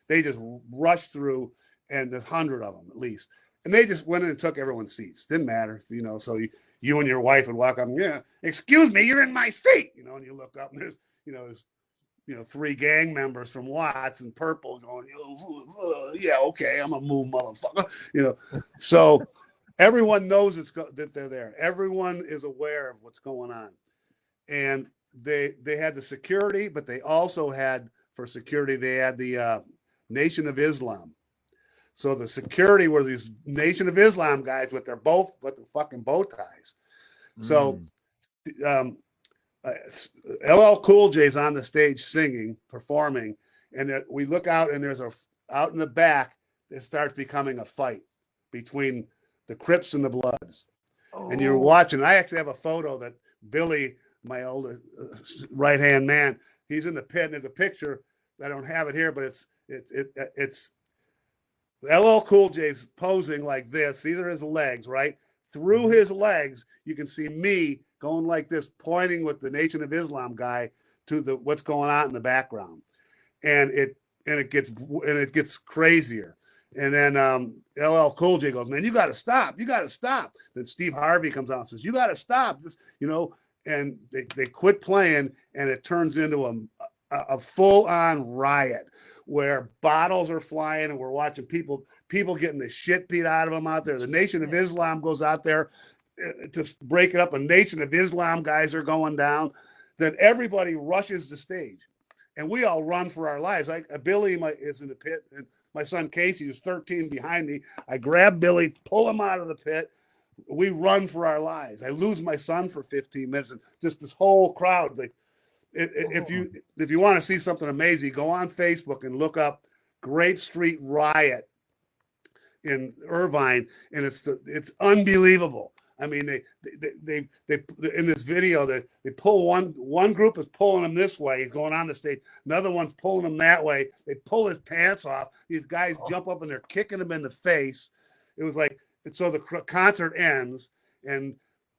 A: They just rushed through, and 100 of them at least, and they just went in and took everyone's seats. Didn't matter, so you and your wife would walk up and, yeah, excuse me, you're in my seat, and you look up and there's, there's 3 gang members from Watts in purple going, yeah, okay, I'm gonna move, motherfucker. So everyone knows that they're there. Everyone is aware of what's going on, and they had the security, but they also had, for security, they had the Nation of Islam. So the security were these Nation of Islam guys with the fucking bow ties. So LL Cool J's on the stage singing, performing, and we look out, and there's out in the back, it starts becoming a fight between the Crips and the Bloods. And you're watching. I actually have a photo that Billy, my old right-hand man, he's in the pit, and there's a picture. I don't have it here, but it's LL Cool J's posing like this. These are his legs, right? Through his legs, you can see me going like this, pointing with the Nation of Islam guy to what's going on in the background, and it gets crazier. And then LL Cool J goes, "Man, you got to stop! You got to stop!" Then Steve Harvey comes out and says, "You got to stop this!" And they quit playing, and it turns into a full-on riot where bottles are flying, and we're watching people getting the shit beat out of them out there. The Nation of Islam goes out there to break it up. A Nation of Islam guys are going down. Then everybody rushes the stage, and we all run for our lives. Billy is in the pit, and my son Casey, who's 13, behind me. I grab Billy, pull him out of the pit. We run for our lives. I lose my son for 15 minutes, and just this whole crowd. Like, if you want to see something amazing, go on Facebook and look up Grape Street Riot in Irvine, and it's unbelievable. I mean, they in this video, they pull one group is pulling him this way. He's going on the stage. Another one's pulling him that way. They pull his pants off. These guys jump up and they're kicking him in the face. It was like, so the concert ends, and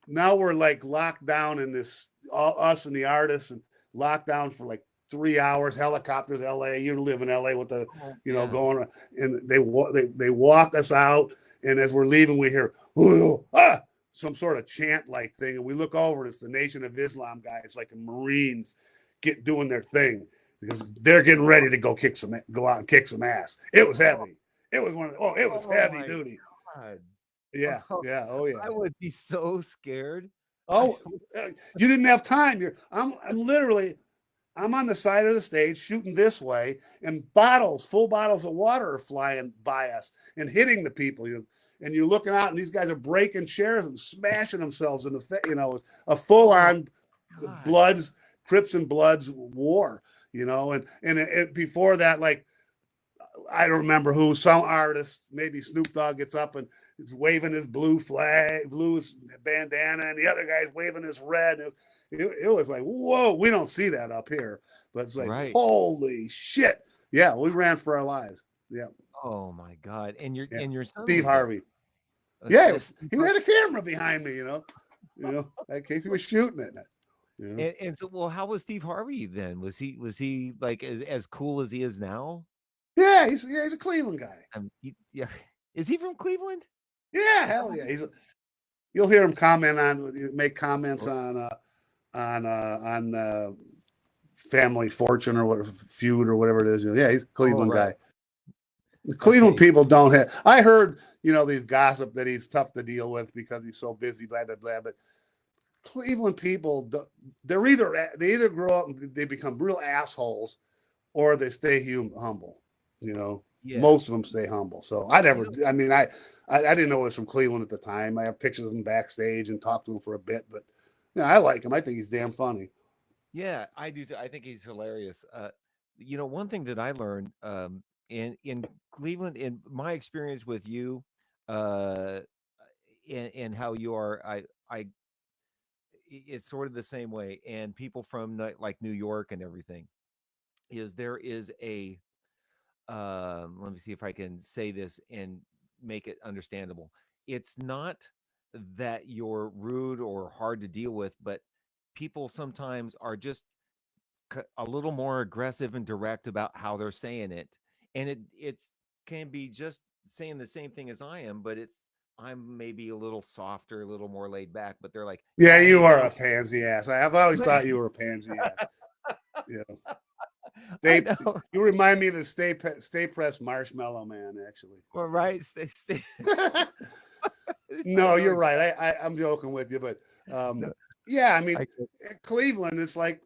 A: now we're like locked down in this, us and the artists, and locked down for like 3 hours. Helicopters, LA. You live in LA with the, going, and they walk us out. And as we're leaving, we hear, some sort of chant like thing, and we look over, and it's the Nation of Islam guys, like Marines, doing their thing, because they're getting ready to go out and kick some ass. It was heavy. It was it was heavy duty.
B: God.
A: Yeah. Oh yeah.
B: I would be so scared.
A: Oh, you didn't have time. I'm literally, I'm on the side of the stage shooting this way, and full bottles of water are flying by us and hitting the people. And you're looking out, and these guys are breaking chairs and smashing themselves in the face. A full-on Crips and Bloods war. And before that, like, I don't remember who, some artist, maybe Snoop Dogg, gets up and is waving his blue bandana, and the other guy's waving his red. It was like, whoa, we don't see that up here, but it's like, holy shit. Yeah, we ran for our lives. Yeah.
B: Oh my God. And your son,
A: Steve Harvey. He had a camera behind me, in case he was shooting it.
B: And so, well, how was Steve Harvey then? Was he like as cool as he is now?
A: Yeah, he's a Cleveland guy.
B: Yeah. Is he from Cleveland?
A: Yeah, hell yeah. You'll hear him make comments on Family Fortune or whatever, Feud or whatever it is. Yeah, he's a Cleveland guy. The Cleveland people don't have. I heard, these gossip that he's tough to deal with because he's so busy, blah blah blah. But Cleveland people, they either grow up and they become real assholes, or they stay humble. Most of them stay humble. So I didn't know he was from Cleveland at the time. I have pictures of him backstage and talked to him for a bit, but I like him. I think he's damn funny.
B: Yeah, I do. I think he's hilarious. One thing that I learned in Cleveland, in my experience with you, and how you are, it's sort of the same way. And people from like New York and everything, is there is a let me see if I can say this and make it understandable. It's not that you're rude or hard to deal with, but people sometimes are just a little more aggressive and direct about how they're saying it, and it's can be just saying the same thing as I am, but I'm maybe a little softer, a little more laid back, but they're like,
A: Yeah,
B: yeah,
A: you
B: hey
A: are a
B: dude.
A: pansy ass. I've always thought you were a pansy ass. Yeah.
B: I
A: They,
B: know.
A: you remind me of the Stay Pressed Marshmallow Man, actually.
B: Well, right, stay. I
A: No,
B: know.
A: you're right. I'm joking with you, but
B: No,
A: yeah, I mean,
B: I get-
A: Cleveland, it's like,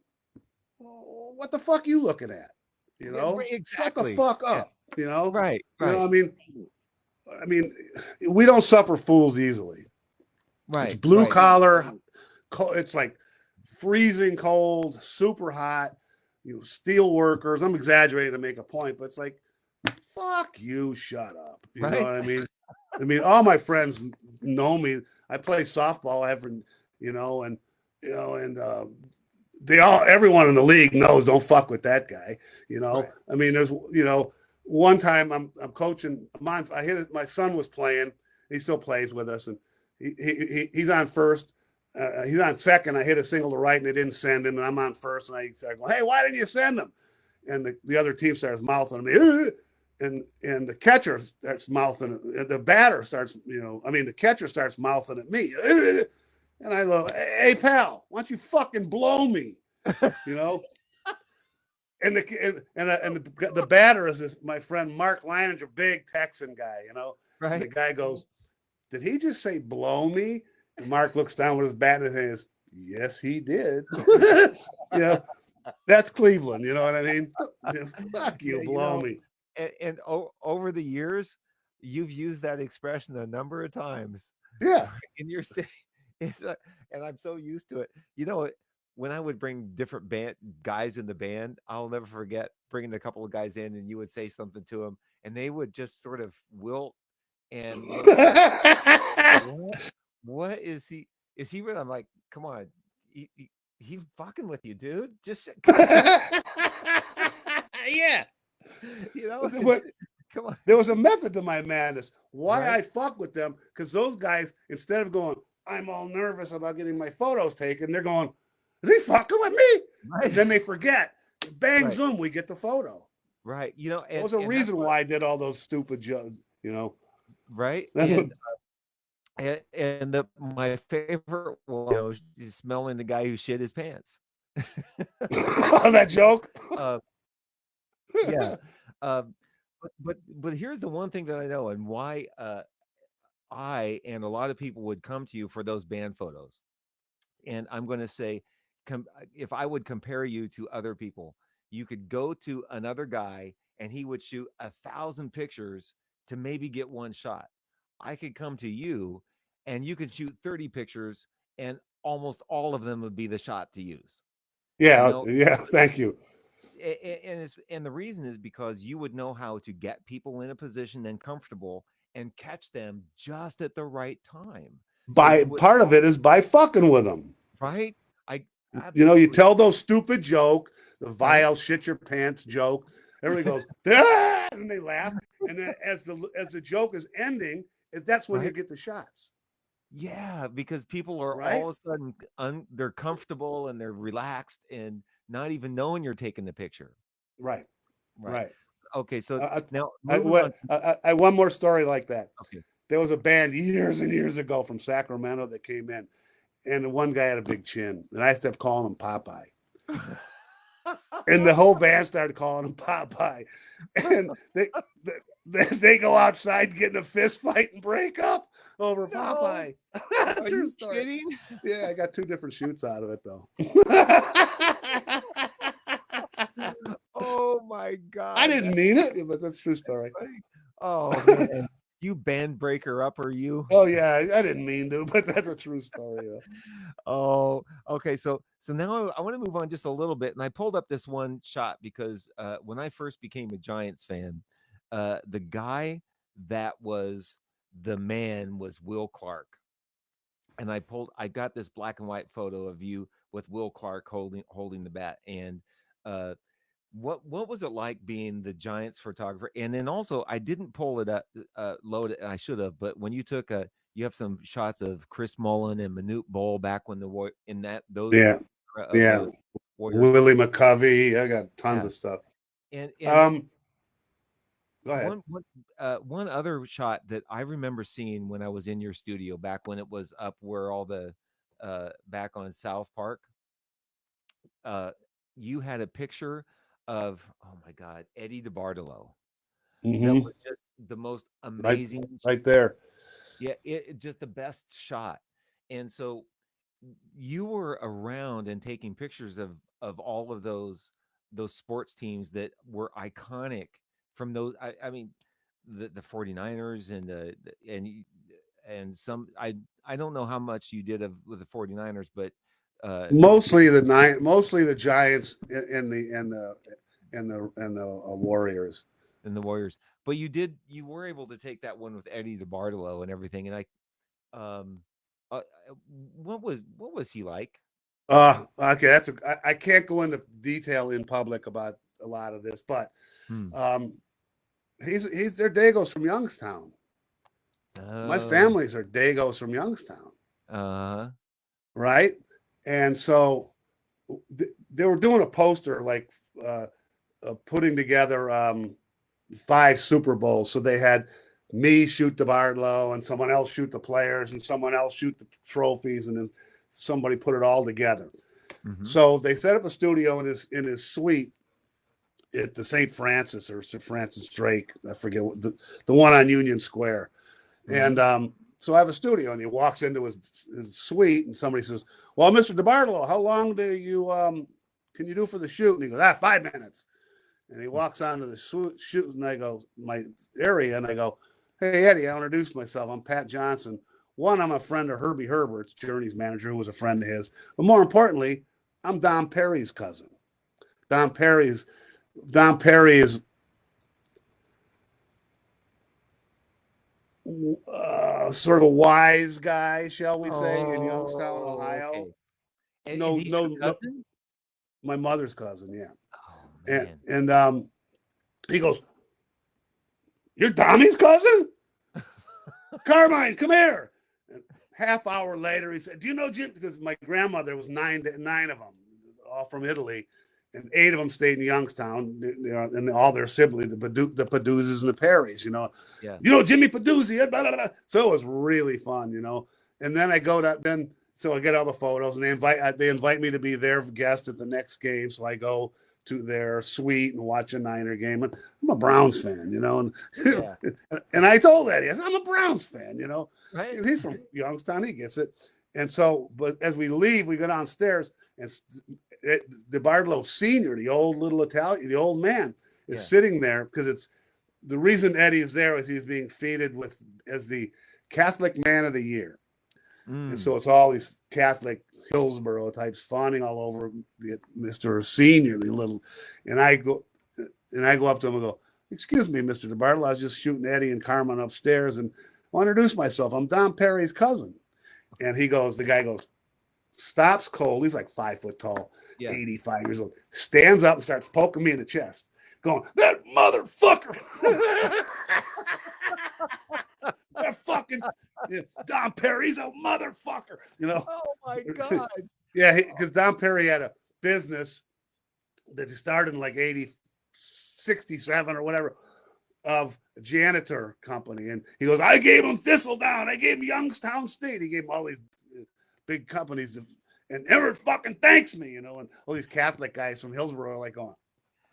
A: what the fuck you looking at? You
B: yeah,
A: know, shut the
B: exactly.
A: fuck
B: Yeah,
A: up. You know,
B: right,
A: you know.
B: right,
A: I mean, we don't suffer fools easily. It's
B: right,
A: blue
B: right,
A: collar. It's like freezing cold, super hot. Steel workers. I'm exaggerating to make a point, but it's like, fuck you, shut up. You know
B: right.
A: what I mean? I mean, all my friends know me. I play softball every, and everyone in the league knows don't fuck with that guy.
B: Right.
A: I mean, there's, one time I'm coaching. My son was playing. He still plays with us, and he's on first. He's on second. I hit a single to right, and they didn't send him, and I'm on first, and I started going, "Hey, why didn't you send him?" And the other team starts mouthing me, and the catcher starts mouthing. The batter starts, the catcher starts mouthing at me, and I go, "Hey, pal, why don't you fucking blow me?" You know. And the batter is my friend Mark Leininger, big Texan guy, And the
B: Right.
A: guy goes, "Did he just say blow me?" And Mark looks down with his bat in his hands. Yes, he did. you know, that's Cleveland. You know what I mean? Fuck
B: Yeah,
A: you, blow me.
B: over the years, you've used that expression a number of times
A: Yeah.
B: in your state. It's and I'm so used to it. When I would bring different band guys in the band, I'll never forget bringing a couple of guys in, and you would say something to them, and they would just sort of wilt and look like, what? What is he? Is he really? I'm like, come on, he fucking with you, dude. Just
A: yeah.
B: it's
A: But
B: come on,
A: there was a method to my madness. Why
B: right?
A: I fuck with them? Because those guys, instead of going, I'm all nervous about getting my photos taken, they're going, is he fucking with me?
B: Right,
A: And then they forget. Bang,
B: right,
A: zoom, we get the photo.
B: right.
A: There was a
B: And that's
A: reason
B: what
A: why I did all those stupid jokes.
B: right.
A: That's what
B: And my favorite one, is smelling the guy who shit his pants.
A: that joke.
B: uh, yeah. Um, but here's the one thing that I know, and why I and a lot of people would come to you for those band photos. And I'm going to say, if I would compare you to other people, you could go to another guy and he would shoot 1,000 pictures to maybe get one shot. I could come to you and you could shoot 30 pictures and almost all of them would be the shot to use. You
A: Yeah,
B: know,
A: yeah. Thank you.
B: and the reason is because you would know how to get people in a position and comfortable and catch them just at the right time. So
A: By
B: you would
A: part of it is by fucking with them.
B: right. I
A: You
B: absolutely
A: tell those stupid joke, the
B: right.
A: vile shit your pants joke. Everybody goes, ah! And they laugh. And then as the joke is ending, that's when you
B: Right.
A: get the shots,
B: Yeah, because people are
A: right?
B: all of a sudden they're comfortable and they're relaxed and not even knowing you're taking the picture.
A: Right,
B: Right.
A: right.
B: Okay, so
A: I,
B: now moving on.
A: one more story like that.
B: Okay.
A: There was a band years and years ago from Sacramento that came in, and the one guy had a big chin, and I kept calling him Popeye. And the whole band started calling him Popeye, and they go outside, get in a fist fight, and break up over
B: No,
A: Popeye.
B: are
A: True
B: you
A: story.
B: kidding?
A: Yeah, I got two different shoots out of it though.
B: Oh my
A: I
B: God,
A: didn't
B: that's
A: mean it, but that's a true story.
B: funny. Oh man, you band breaker up, are you?
A: Oh yeah, I didn't mean to, but that's a true story.
B: Oh, okay. So now I want to move on just a little bit, and I pulled up this one shot because when I first became a Giants fan, the guy that was the man was Will Clark. and I got this black and white photo of you with Will Clark holding the bat. And uh, what was it like being the Giants photographer? And then also, I didn't pull it up, load it. I should have, but when you took you have some shots of Chris Mullen and Manute Bol back when in that those
A: Yeah,
B: of
A: yeah.
B: the Warriors.
A: Willie McCovey. I got tons
B: Yeah,
A: of stuff.
B: and
A: Um, Go ahead.
B: one other shot that I remember seeing when I was in your studio back when it was up where all the back on South Park. Uh, you had a picture of, oh my God, Eddie DeBartolo. That
A: Hmm.
B: was just the most
A: Right,
B: amazing.
A: right there.
B: Yeah, just the best shot. And so you were around and taking pictures of all of those sports teams that were iconic from those. I mean, the 49ers and some I don't know how much you did of with the 49ers, but uh
A: Mostly the Giants and the Warriors.
B: and the Warriors. But you were able to take that one with Eddie DeBartolo and everything. And um uh, what was he like?
A: Okay, I can't go into detail in public about a lot of this, but
B: Hmm.
A: um, he's their Dagos from Youngstown. My
B: Oh,
A: families are Dagos from Youngstown,
B: uh,
A: right? And so they were doing a poster like uh, putting together 5 Super Bowls. So they had me shoot the Barlow and someone else shoot the players and someone else shoot the trophies, and then somebody put it all together.
B: mm-hmm.
A: So they set up a studio in his suite at the St. Francis or St. Francis Drake. I forget what the one on Union Square.
B: Mm-hmm.
A: And so I have a studio, and he walks into his suite, and somebody says, "Well, Mr. DeBartolo, how long do you can you do for the shoot?" And he goes, 5 minutes. And he walks onto the shoot, and I go, my area, and I go, "Hey, Eddie, I introduce myself. I'm Pat Johnson. One, I'm a friend of Herbie Herbert's, Journey's manager, who was a friend of his. But more importantly, I'm Don Perry's cousin. Don Perry's Don Perry is sort of a wise guy, shall we say, in Youngstown,
B: Oh,
A: Ohio.
B: okay. And
A: No,
B: he's
A: no,
B: your
A: no.
B: cousin?
A: My mother's cousin, yeah.
B: Oh
A: And
B: man.
A: and he goes, "You're Tommy's cousin, Carmine. Come here." And half hour later, he said, "Do you know Jim?" Because my grandmother was nine of them, all from Italy, and 8 of them stayed in Youngstown. And all their siblings, the Paduzas and the Perrys.
B: Yeah.
A: Jimmy Paduzzi. Blah, blah, blah. So it was really fun. And then I go to then. So I get all the photos, and they invite me to be their guest at the next game. So I go to their suite and watch a Niner game. And I'm a Browns fan. And
B: Yeah.
A: and I told Eddie, I said, I'm a Browns fan.
B: Right.
A: He's from Youngstown, he gets it. And so, but as we leave, we go downstairs, and the Bartolo Senior, the old little Italian, the old man, is
B: Yeah.
A: sitting there because it's the reason Eddie is there is he's being feted with as the Catholic Man of the Year. And
B: Mm.
A: so it's all these Catholic Hillsborough types fawning all over Mr. Senior, the little, and I go up to him and go, "Excuse me, Mr. DeBartolo, I was just shooting Eddie and Carmen upstairs, and I want to introduce myself. I'm Don Perry's cousin." And the guy goes, stops cold. He's like 5 foot tall,
B: Yeah.
A: 85 years old, stands up and starts poking me in the chest, going, "That motherfucker." That fucking Don Perry's a motherfucker.
B: Oh my God.
A: Yeah, because Don Perry had a business that he started in like 67 or whatever of a janitor company. And he goes, "I gave him Thistledown. I gave him Youngstown State. He gave him all these big companies. And Everett fucking thanks me. And all these Catholic guys from Hillsborough are like going,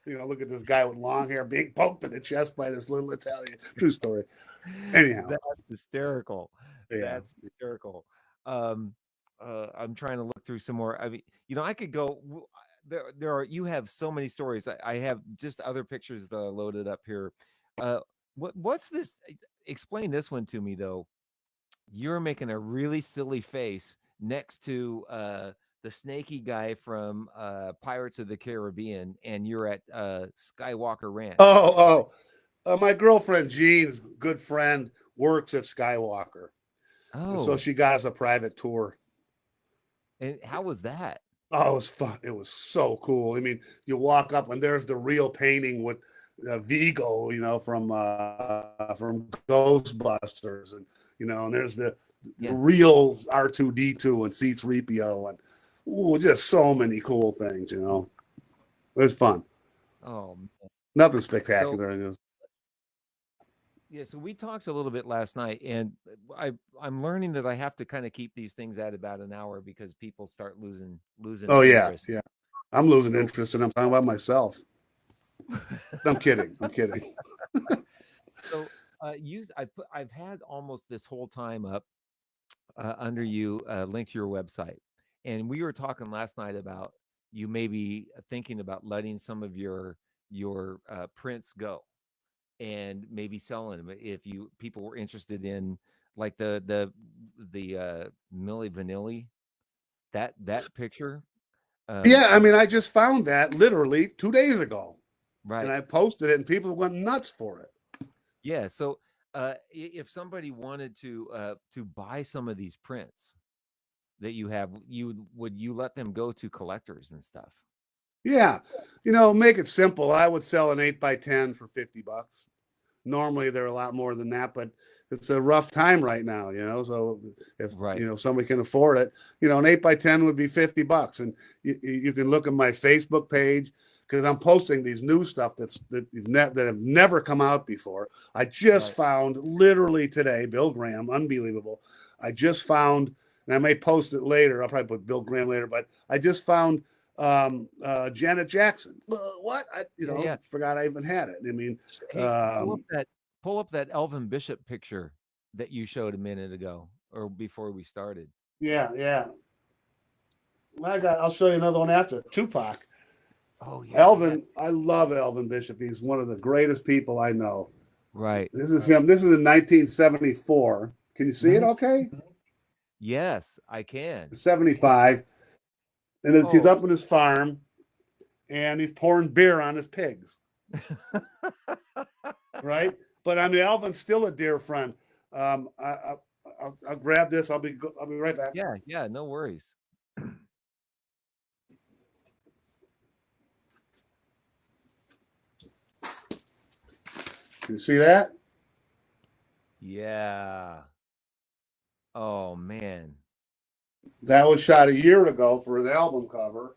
A: look at this guy with long hair being poked in the chest by this little Italian. True story. Anyhow,
B: That's hysterical.
A: yeah.
B: That's hysterical. Um, I'm trying to look through some more. I mean, I could go. There are. You have so many stories. I have just other pictures that I loaded up here. Uh, what's this? Explain this one to me though. You're making a really silly face next to the snaky guy from Pirates of the Caribbean, and you're at Skywalker Ranch.
A: Oh. My girlfriend Jean's good friend works at Skywalker. And so
B: Oh,
A: she got us a private tour.
B: and how was that?
A: Oh, it was fun. It was so cool. I mean, you walk up and there's the real painting with Vigo, from Ghostbusters, and and there's the
B: Yeah.
A: real R2D2 and C3PO, and just so many cool things. It was fun.
B: Oh, man.
A: Nothing
B: So
A: spectacular.
B: yeah, so we talked a little bit last night, and I'm learning that I have to kind of keep these things at about an hour because people start losing
A: Oh yeah,
B: interest.
A: yeah. I'm losing
B: So
A: interest, and I'm talking about myself. I'm kidding. I'm kidding.
B: so I've had almost this whole time up under you link to your website, and we were talking last night about you maybe thinking about letting some of your prints go and maybe selling them if you people were interested in like the Milli Vanilli that picture.
A: Yeah, I
B: I
A: mean, I just found that literally 2 days ago, and
B: Right.
A: I posted it, and people went nuts for it.
B: Yeah, so if somebody wanted to buy some of these prints that you have, would you let them go to collectors and stuff?
A: Yeah, make it simple. I would sell an 8x10 for $50. Normally they're a lot more than that, but it's a rough time right now, So if
B: Right.
A: somebody can afford it, an 8x10 would be $50, and you can look at my Facebook page because I'm posting these new stuff that have never come out before. I just
B: Right.
A: found literally today, Bill Graham, unbelievable. I just found, and I may post it later. I'll probably put Bill Graham later, but I just found Janet Jackson. What? I
B: Yeah, yeah.
A: forgot I even had it. I mean,
B: Hey,
A: um,
B: pull up that Elvin Bishop picture that you showed a minute ago or before we started.
A: yeah, yeah. I'll show you another one after Tupac.
B: Oh yeah, yeah.
A: Elvin, I love Elvin Bishop. He's one of the greatest people I know.
B: Right.
A: This is him. This is in 1974. Can you see it?
B: Mhm.
A: Okay,
B: Yes, I can.
A: 75, and he's
B: Oh.
A: up in his farm, and he's pouring beer on his pigs. Right? But I mean, Elvin's still a dear friend. I'll grab this. I'll be right back.
B: Yeah, yeah, no worries.
A: Can you see that?
B: Yeah. Oh man.
A: That was shot a year ago for an album cover.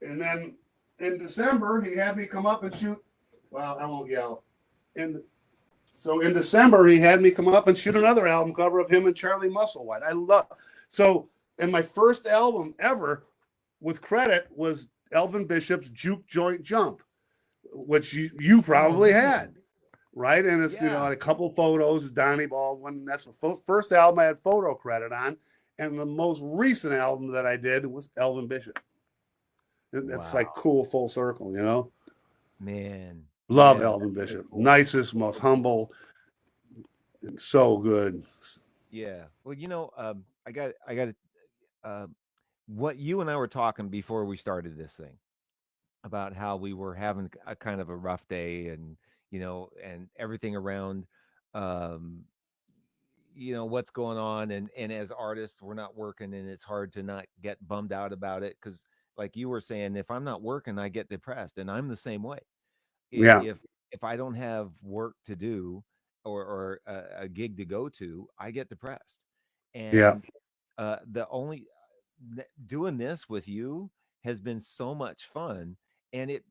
A: And then in December, he had me come up and shoot. Well, I won't yell. In So in December, he had me come up and shoot another album cover of him and Charlie Musselwhite. I love. So, and my first album ever with credit was Elvin Bishop's Juke Joint Jump, which you
B: Oh
A: probably
B: man.
A: had, right? And it's
B: Yeah.
A: a couple photos, Donnie Baldwin. That's the first album I had photo credit on, and the most recent album that I did was Elvin Bishop. That's like
B: Wow.
A: cool full circle.
B: Man.
A: Love
B: Yeah,
A: Elvin
B: that's very
A: Bishop,
B: cool.
A: nicest, most humble, and so good.
B: Yeah. Well, I got uh what you and I were talking before we started this thing about how we were having a kind of a rough day and and everything around um what's going on and as artists we're not working and it's hard to not get bummed out about it because like you were saying if I'm not working I get depressed and I'm the same way.
A: Yeah,
B: If I don't have work to do or a gig to go to I get depressed.
A: yeah.
B: And the only doing this with you has been so much fun, and it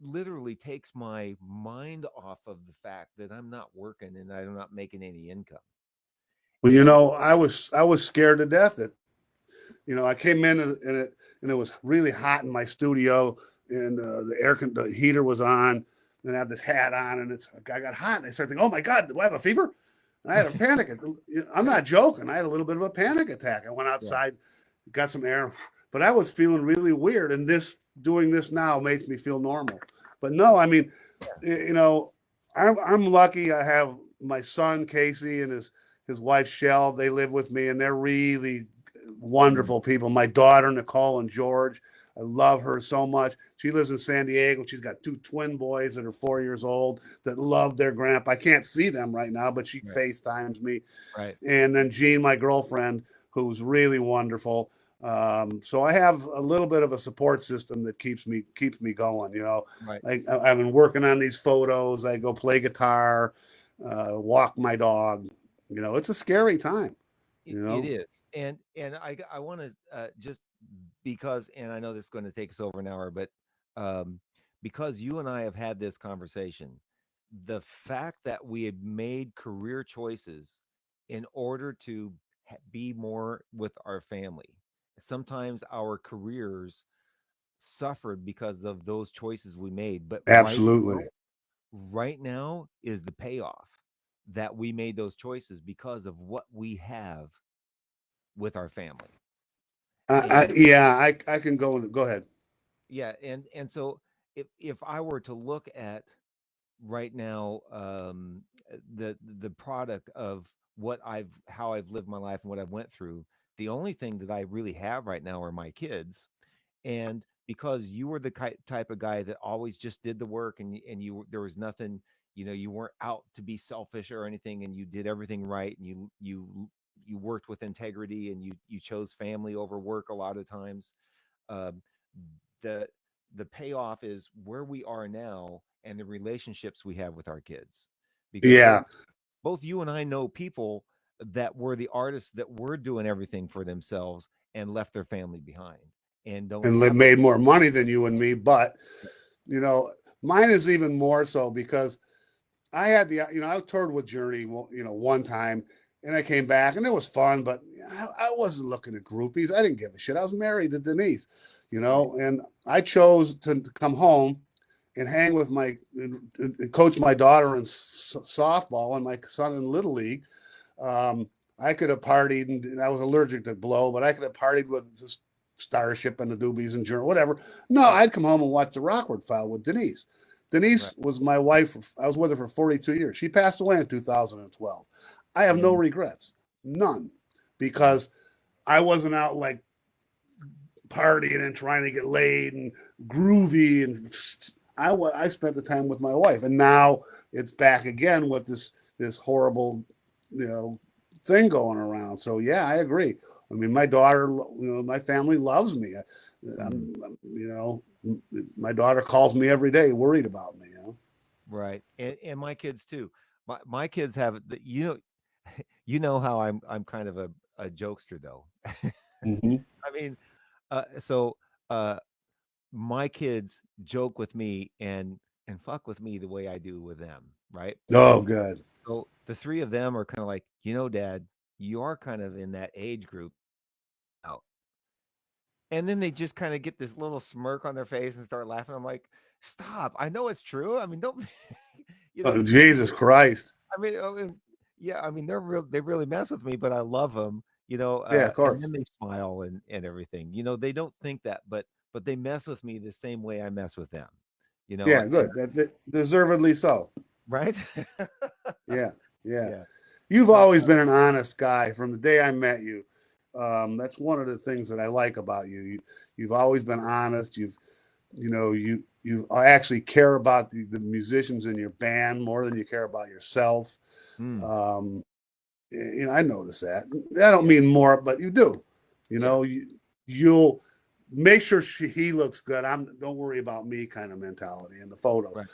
B: literally takes my mind off of the fact that I'm not working and I'm not making any income.
A: Well,
B: And
A: I was scared to death that I came in and it was really hot in my studio, and the heater was on, and I have this hat on, and I got hot, and I started thinking, oh my god, do I have a fever? And I had a panic. I'm not joking. I had a little bit of a panic attack. I went
B: yeah,
A: outside, got some air, but I was feeling really weird, and doing this now makes me feel normal. But no, I mean, you know, I'm lucky. I have my son Casey and his wife Shell. They live with me, and they're really
B: mm,
A: wonderful people. My daughter Nicole and George I love her so much. She lives in San Diego. She's got 2 twin boys that are 4 years old that love their grandpa. I can't see them right now, but she
B: Right.
A: FaceTimes me.
B: Right.
A: And then Jean, my girlfriend, who's really wonderful. So I have a little bit of a support system that keeps me going.
B: Right.
A: I've been working on these photos. I go play guitar, walk my dog. It's a scary time.
B: It is, and I want to just because, and I know this is going to take us over an hour, but um, because you and I have had this conversation, the fact that we had made career choices in order to be more with our family, sometimes our careers suffered because of those choices we made, but
A: Absolutely.
B: right now is the payoff that we made those choices because of what we have with our family. And
A: I can go ahead.
B: yeah, and so if I were to look at right now, the product of what I've how I've lived my life and what I've went through, the only thing that I really have right now are my kids. And because you were the type of guy that always just did the work, and there was nothing, you weren't out to be selfish or anything, and you did everything right, and you worked with integrity, and you chose family over work a lot of times. um, the the payoff is where we are now and the relationships we have with our kids, because
A: Yeah,
B: both you and I know people that were the artists that were doing everything for themselves and left their family behind and don't
A: and they
B: have.
A: made more money than you and me, but you know, mine is even more so because I toured with Journey, one time, and I came back and it was fun, but I wasn't looking at groupies. I didn't give a shit. I was married to Denise,
B: Right.
A: and I chose to come home and hang with and coach my daughter in softball and my son in Little League. Um, I could have partied, and I was allergic to blow, but I could have partied with this Starship and the Doobies and Journal, whatever. No,
B: Right.
A: I'd come home and watch the Rockford File with Denise.
B: Right.
A: Denise was my wife. I was with her for 42 years. She passed away in 2012. I have no
B: Mm,
A: regrets, none,
B: right.
A: because I wasn't out like partying and trying to get laid and groovy. And I spent the time with my wife, and now it's back again with this horrible, you know, thing going around. So yeah, I agree. I mean, my daughter, my family loves me.
B: Mm,
A: My daughter calls me every day, worried about me.
B: right. And my kids too. My kids have the, you know how I'm kind of a jokester though.
A: Mm-hmm.
B: I mean, so uh my kids joke with me and fuck with me the way I do with them, right?
A: Oh, good.
B: So the three of them are kind of like, Dad, you are kind of in that age group out. And then they just kind of get this little smirk on their face and start laughing. I'm like, stop. I know it's true. I mean, don't you know,
A: Oh, Jesus Christ.
B: I mean, yeah, I mean, they really mess with me, but I love them,
A: Yeah, of
B: and then
A: course.
B: they smile and everything. They don't think that, but they mess with me the same way I mess with them.
A: Yeah,
B: And
A: good. That deservedly so.
B: right?
A: Yeah, yeah.
B: Yeah.
A: You've
B: So,
A: always been an honest guy from the day I met you. That's one of the things that I like about you. You've always been honest. You actually care about the musicians in your band more than you care about yourself.
B: mm,
A: Um, I notice that. I don't
B: yeah,
A: mean more, but you do.
B: yeah,
A: You'll make sure he looks good. Don't worry about me kind of mentality in the photo.
B: right.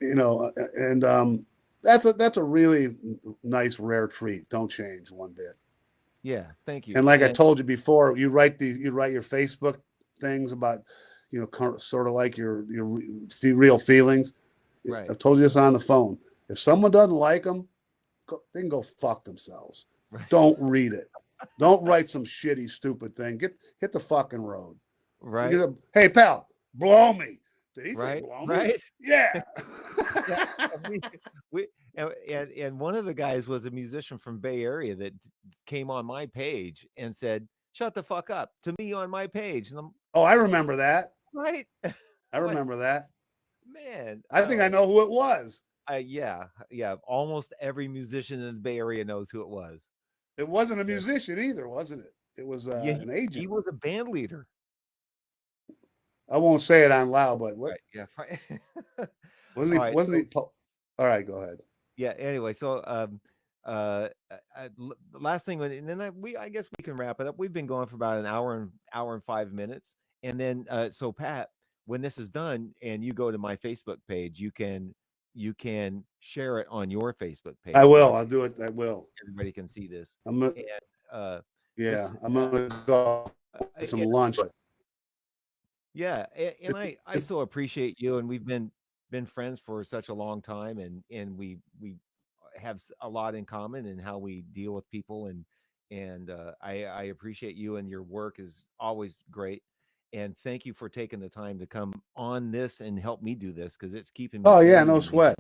A: And that's a really nice rare treat. Don't change one bit.
B: Yeah, thank you.
A: And like I
B: And
A: told you before, you write your Facebook things about, sort of like your real feelings.
B: right,
A: I've told you this on the phone. If someone doesn't like them, they can go fuck themselves.
B: right,
A: Don't read it. Don't write some shitty, stupid thing. Hit the fucking road.
B: right,
A: Hey, pal, blow me. Did he say
B: right,
A: blow me?
B: right.
A: Yeah.
B: Yeah, and we and one of the guys was a musician from Bay Area that came on my page and said, "Shut the fuck up" to me on my page, and I'm
A: Oh, I remember that.
B: right.
A: I
B: I'm like,
A: remember that.
B: man,
A: I think I know who it was.
B: yeah, yeah. Almost every musician in the Bay Area knows who it was.
A: It wasn't a
B: Yeah,
A: musician either, wasn't it? It was
B: yeah.
A: an
B: He
A: agent.
B: was a band leader.
A: I won't say it on loud, but what
B: Right. Yeah. Right.
A: wasn't
B: All
A: he?
B: right.
A: Wasn't
B: So
A: he? All right, go ahead.
B: yeah. Anyway, so the last thing, and then I guess we can wrap it up. We've been going for about an hour and 5 minutes, and then so Pat, when this is done, and you go to my Facebook page, you can share it on your Facebook
A: I
B: page so
A: will. I'll do it. I will.
B: everybody can see this.
A: I'm.
B: And uh,
A: Yeah,
B: this,
A: I'm gonna go get some
B: and
A: lunch.
B: yeah, and I
A: It's,
B: so appreciate you, and we've been friends for such a long time, and we have a lot in common in how we deal with people, and I appreciate you, and your work is always great, and thank you for taking the time to come on this and help me do this because it's keeping me
A: oh yeah,
B: sane
A: no
B: and
A: sweat.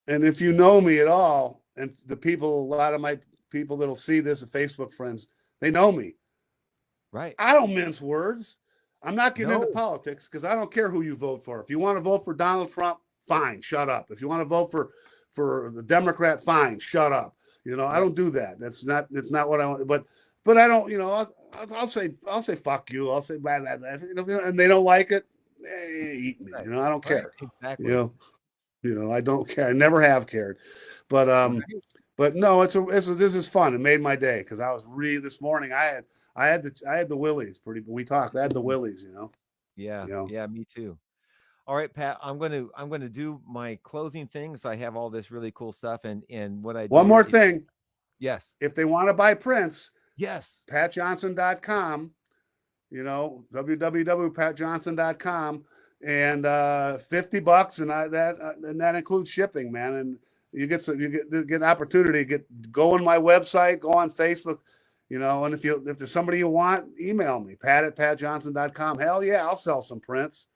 A: And if you know me at all, and the people, a lot of my people that'll see this, Facebook friends, they know me.
B: right.
A: I don't mince words. I'm not getting into
B: No,
A: politics because I don't care who you vote for. If you want to vote for Donald Trump, fine, shut up. If you want to vote for the Democrat, fine, shut up. You know, I
B: right,
A: don't do that. It's not what I want. But I don't. You know, I'll say fuck you. I'll say blah blah blah. You know, and they don't like it. Eat me.
B: right,
A: You know, I don't
B: right,
A: care. You
B: exactly.
A: know, I don't care. I never have cared. But
B: Right.
A: but no, this is fun. It made my day because I was really this morning. I had the willies. We talked. I had the
B: Mhm.
A: willies. You know.
B: Yeah,
A: You know.
B: yeah, me too. All right, Pat, I'm gonna do my closing things. I have all this really cool stuff, and what I
A: One
B: do
A: more
B: is
A: thing.
B: yes,
A: If they want to buy prints,
B: yes,
A: patjohnson.com. You know, www.patjohnson.com, and $50, and that includes shipping, man. And you get an opportunity to go on my website, go on Facebook, you know. And if there's somebody you want, email me, pat@patjohnson.com. Hell yeah, I'll sell some prints.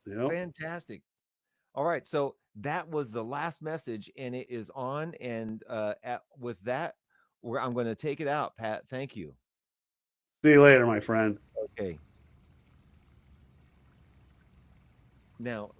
A: You know.
B: fantastic. All right, so that was the last message, and it is on. And with that, I'm going to take it out, Pat. Thank you.
A: See you later, my friend.
B: Okay. Now,